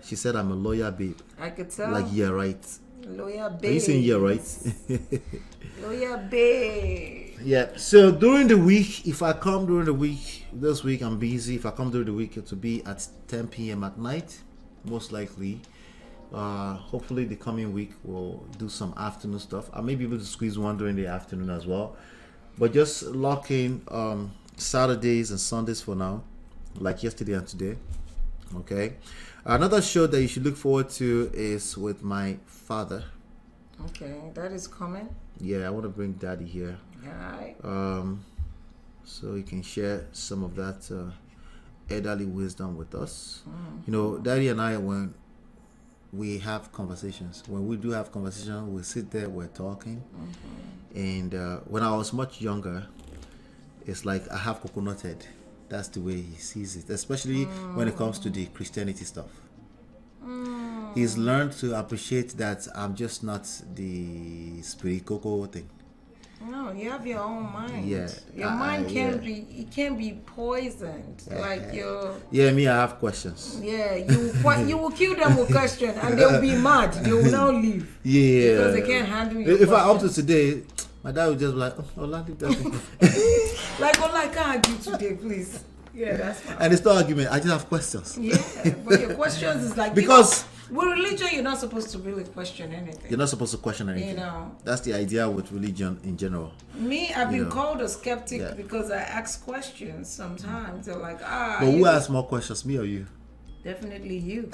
Speaker 1: she said I'm a lawyer babe.
Speaker 2: I could tell.
Speaker 1: Like, yeah, right.
Speaker 2: Lawyer babe.
Speaker 1: Are you saying yeah, right?
Speaker 2: Lawyer babe.
Speaker 1: Yeah. So during the week, if I come during the week, this week I'm busy. If I come during the week, it will be at 10 p.m. at night, most likely. Hopefully the coming week we'll do some afternoon stuff. I may be able to squeeze one during the afternoon as well. But just lock in Saturdays and Sundays for now, like yesterday and today. Okay. Another show that you should look forward to is with my father.
Speaker 2: Okay, that is coming.
Speaker 1: Yeah, I want to bring Daddy here.
Speaker 2: Alright.
Speaker 1: So he can share some of that elderly wisdom with us. Daddy and I, when we have conversations, when we do have conversations, we sit there, we're talking. And when I was much younger, it's like I have coconut head. That's the way he sees it, especially when it comes to the Christianity stuff. He's learned to appreciate that I'm just not the spirit coco thing.
Speaker 2: No, you have your own mind.
Speaker 1: Yeah,
Speaker 2: your mind can be poisoned. Like your.
Speaker 1: Yeah, me, I have questions.
Speaker 2: Yeah, you will kill them with questions, and they will be mad. They will now leave.
Speaker 1: Yeah,
Speaker 2: because they can't handle your
Speaker 1: If I up to today, my dad would just be like, "Oh, leave that."
Speaker 2: Like, I can't argue today, please. Yeah, that's fine.
Speaker 1: And it's not argument. I just have questions.
Speaker 2: Yeah, but your questions is like
Speaker 1: Because
Speaker 2: with religion, you're not supposed to really question anything.
Speaker 1: you're not supposed to question anything.
Speaker 2: You know.
Speaker 1: That's the idea with religion in general.
Speaker 2: Me, I've been
Speaker 1: know.
Speaker 2: called a skeptic
Speaker 1: Yeah.
Speaker 2: because I ask questions sometimes. They're like,
Speaker 1: But who asks more questions, me or you?
Speaker 2: Definitely you.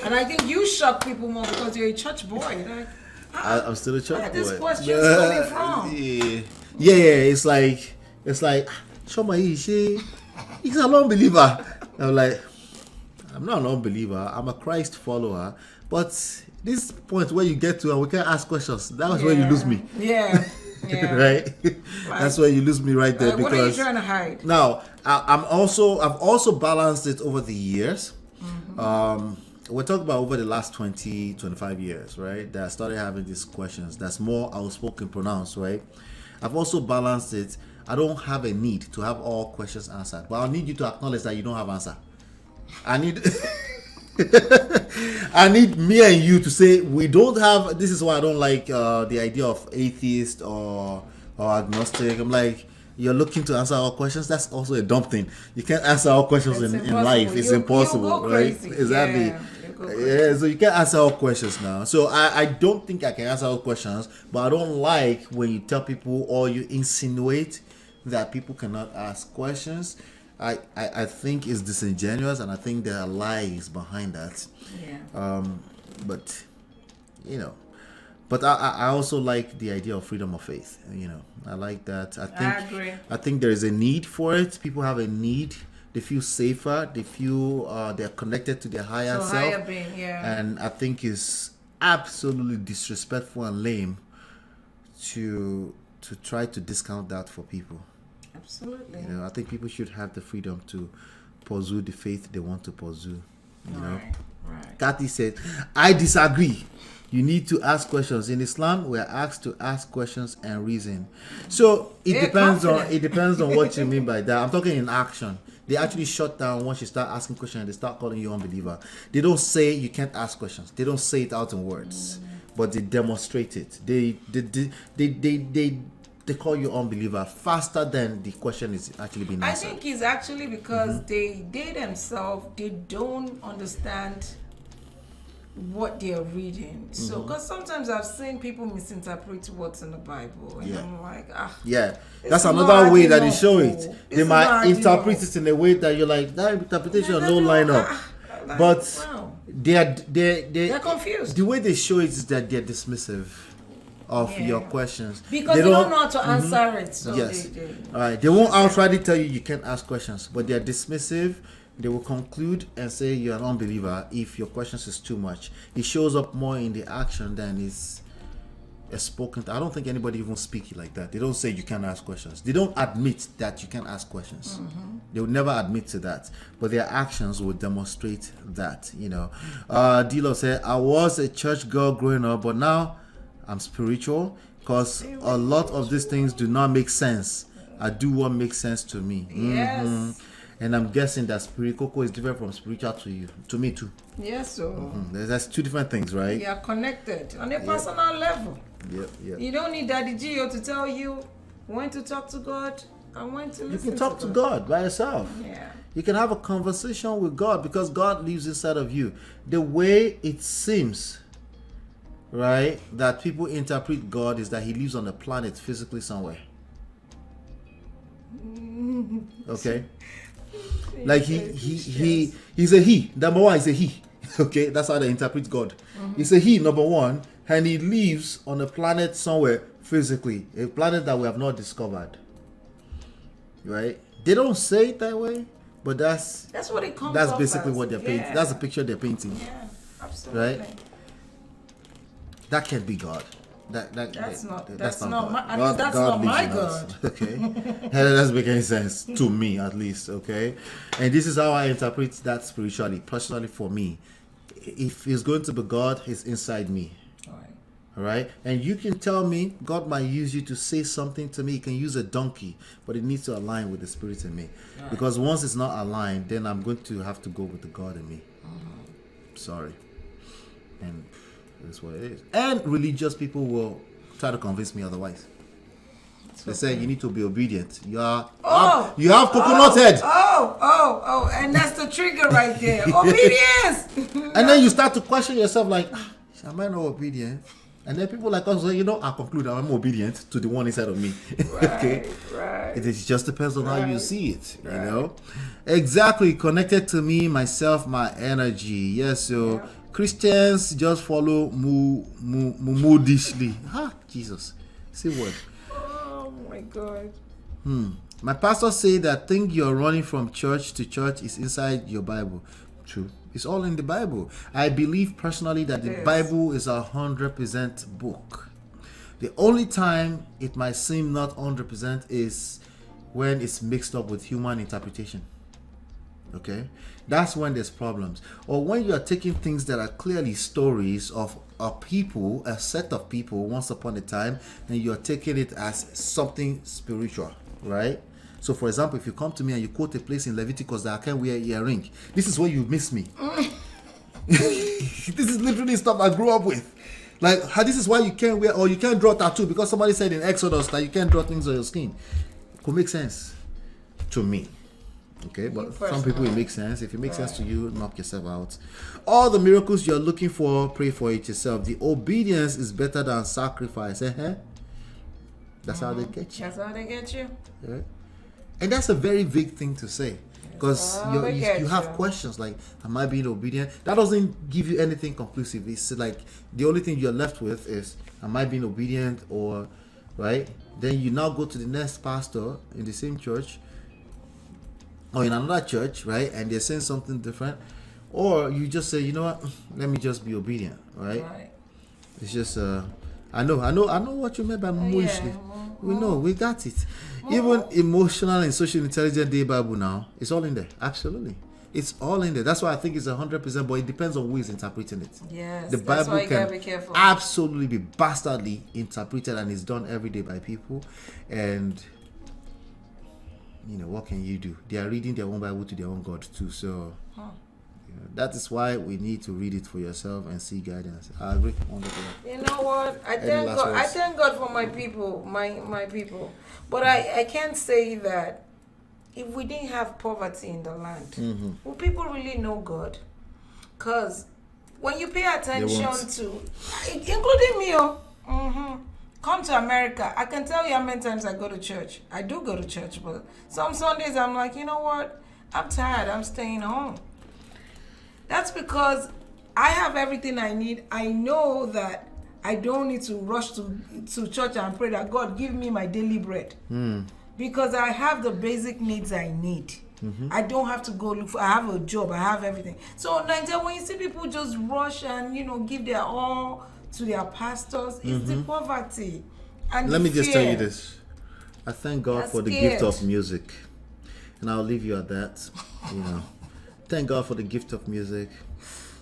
Speaker 2: And I think you shock people more because you're a church boy. You're like,
Speaker 1: I'm still a church
Speaker 2: where are
Speaker 1: boy.
Speaker 2: these questions coming from?
Speaker 1: Yeah. It's like, Shoma, he's a non-believer. I'm like, I'm not an unbeliever. I'm a Christ follower. But this point where you get to and we can't ask questions, that's where you lose me.
Speaker 2: Yeah. Yeah.
Speaker 1: Right? That's where you lose me right there.
Speaker 2: What are you
Speaker 1: Because
Speaker 2: trying to hide?
Speaker 1: now I've also balanced it over the years. We're talking about over the last 20, 25 years, right? That I started having these questions. That's more outspoken, pronounced, right? I've also balanced it. I don't have a need to have all questions answered, but I need you to acknowledge that you don't have answer. I need I need me and you to say we don't have. This is why I don't like the idea of atheist or agnostic. I'm like, you're looking to answer all questions. That's also a dumb thing. You can't answer all questions in life. It's impossible,
Speaker 2: you'll go
Speaker 1: right?
Speaker 2: crazy.
Speaker 1: Exactly.
Speaker 2: Yeah, you'll go crazy.
Speaker 1: Yeah, so you can't answer all questions now. So I don't think I can answer all questions, but I don't like when you tell people or you insinuate that people cannot ask questions. I think it's disingenuous, and I think there are lies behind that.
Speaker 2: Yeah.
Speaker 1: But you know, but I also like the idea of freedom of faith. You know, I like that.
Speaker 2: I agree.
Speaker 1: I think there is a need for it. People have a need. They feel safer. They feel they're connected to their higher self.
Speaker 2: Higher being, yeah.
Speaker 1: And I think it's absolutely disrespectful and lame to try to discount that for people.
Speaker 2: Absolutely.
Speaker 1: You know, I think people should have the freedom to pursue the faith they want to pursue. You know,
Speaker 2: Right.
Speaker 1: Kathy said, "I disagree. You need to ask questions. In Islam, we are asked to ask questions and reason. So
Speaker 2: They're
Speaker 1: depends
Speaker 2: confident.
Speaker 1: on what you mean by that. I'm talking in action. They actually shut down once you start asking questions and they start calling you unbeliever. They don't say you can't ask questions. They don't say it out in words, but they demonstrate it. They call you unbeliever faster than the question is actually being
Speaker 2: I
Speaker 1: answered.
Speaker 2: think it's actually because they themselves, they don't understand what they're reading. So, because sometimes I've seen people misinterpret what's in the Bible, and
Speaker 1: Yeah.
Speaker 2: I'm like,
Speaker 1: Yeah,
Speaker 2: It's
Speaker 1: that's
Speaker 2: not
Speaker 1: another way that they
Speaker 2: enough,
Speaker 1: show
Speaker 2: oh.
Speaker 1: it. They
Speaker 2: It's
Speaker 1: might
Speaker 2: not
Speaker 1: interpret
Speaker 2: enough.
Speaker 1: it in a way that you're like, that interpretation
Speaker 2: Yeah,
Speaker 1: don't line up.
Speaker 2: like,
Speaker 1: But
Speaker 2: wow.
Speaker 1: they're
Speaker 2: confused.
Speaker 1: The way they show it is that they're dismissive of
Speaker 2: Yeah.
Speaker 1: your questions
Speaker 2: Because they don't know how to answer it. So
Speaker 1: Yes.
Speaker 2: they
Speaker 1: All right. They won't outrightly tell you can't ask questions, but they're dismissive. They will conclude and say you're an unbeliever if your questions is too much. It shows up more in the action than is a spoken. I don't think anybody even speak it like that. They don't say you can't ask questions. They don't admit that you can ask questions. They would never admit to that, but their actions will demonstrate that. You know, Dilo said, "I was a church girl growing up, but now I'm spiritual because a lot of these things do not make sense. I do what makes sense to me."
Speaker 2: Yes.
Speaker 1: And I'm guessing that spiritual is different from spiritual to you, to me too.
Speaker 2: Yes, so
Speaker 1: That's two different things, right?
Speaker 2: you are connected on a personal level.
Speaker 1: Yep.
Speaker 2: You don't need Daddy Gio to tell you when to talk to God and when to listen.
Speaker 1: You can talk to God by yourself.
Speaker 2: Yeah.
Speaker 1: You can have a conversation with God because God lives inside of you. The way it seems, right, that people interpret God is that He lives on a planet physically somewhere. Okay? Like he's a he. Number one is a he. Okay, that's how they interpret God. He's a he, number one, and he lives on a planet somewhere physically, a planet that we have not discovered. Right? They don't say it that way, but that's
Speaker 2: what it comes.
Speaker 1: that's
Speaker 2: off
Speaker 1: basically
Speaker 2: as.
Speaker 1: what they're painting.
Speaker 2: Yeah.
Speaker 1: That's the picture they're painting.
Speaker 2: Yeah, absolutely.
Speaker 1: Right? That can't be God. That's
Speaker 2: not
Speaker 1: God.
Speaker 2: my- I mean,
Speaker 1: God,
Speaker 2: that's
Speaker 1: God
Speaker 2: not my
Speaker 1: lives in us.
Speaker 2: God.
Speaker 1: Okay, that doesn't make any sense to me, at least. Okay, and this is how I interpret that spiritually, personally for me. If He's going to be God, He's inside me. All right, and you can tell me God might use you to say something to me. He can use a donkey, but it needs to align with the spirit in me. Right. Because once it's not aligned, then I'm going to have to go with the God in me. Sorry, and that's what it is. And religious people will try to convince me otherwise. They say you need to be obedient. You have
Speaker 2: Oh,
Speaker 1: coconut head.
Speaker 2: and that's the trigger right there. Obedience.
Speaker 1: And then you start to question yourself like, am I not obedient? And then people like us say, I conclude I'm obedient to the one inside of me. Okay?
Speaker 2: Right.
Speaker 1: It just depends on how you see it, Exactly. Connected to me, myself, my energy. Yes, so Christians just follow moodishly. Jesus. Say what?
Speaker 2: Oh my God.
Speaker 1: My pastor said that thing you're running from church to church is inside your Bible. True. It's all in the Bible. I believe personally that the Bible is 100% book. The only time it might seem not 100% is when it's mixed up with human interpretation. Okay? That's when there's problems. Or when you are taking things that are clearly stories of a people, a set of people once upon a time, and you're taking it as something spiritual, right? So, for example, if you come to me and you quote a place in Leviticus that I can't wear earring, this is where you miss me. This is literally stuff I grew up with. Like, this is why you can't wear, or you can't draw tattoo, because somebody said in Exodus that you can't draw things on your skin. It could make sense to me. Okay, but some people it makes sense. If it makes sense to you, knock yourself out. All the miracles you're looking for, pray for it yourself. The obedience is better than sacrifice. That's how they get you.
Speaker 2: That's how they get you.
Speaker 1: Yeah. And that's a very big thing to say, because you have questions like, am I being obedient? That doesn't give you anything conclusive. It's like the only thing you're left with is, am I being obedient, or right? Then you now go to the next pastor in the same church or in another church, right? And they're saying something different, or you just say, you know what? Let me just be obedient, right? It's just I know what you meant by mostly. We know, we got it. Even emotional and social intelligence day Bible now, it's all in there. Absolutely. It's all in there. That's why I think it's 100%, but it depends on who is interpreting it.
Speaker 2: Yes.
Speaker 1: The
Speaker 2: that's
Speaker 1: Bible
Speaker 2: why you gotta be careful.
Speaker 1: absolutely be bastardly interpreted, and it's done every day by people. And what can you do? They are reading their own Bible to their own God too. So that is why we need to read it for yourself and see guidance. I agree.
Speaker 2: You know what? I thank God for my people, my people. But I can't say that if we didn't have poverty in the land, will people really know God? Because when you pay attention to, including me, come to America, I can tell you how many times I go to church. I do go to church, but some Sundays I'm like, you know what? I'm tired. I'm staying home. That's because I have everything I need. I know that I don't need to rush to church and pray that God give me my daily bread. Because I have the basic needs I need. I don't have to go look for, I have a job, I have everything. So Nigeria, when you see people just rush and give their all to their pastors, it's the poverty. And
Speaker 1: let me just tell you this. I thank God for the gift of music. And I'll leave you at that. Thank God for the gift of music.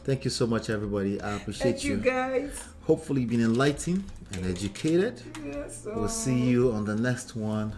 Speaker 1: Thank you so much, everybody. I appreciate you.
Speaker 2: Thank you, guys.
Speaker 1: Hopefully, you've been enlightened and educated.
Speaker 2: Yes,
Speaker 1: we'll see you on the next one.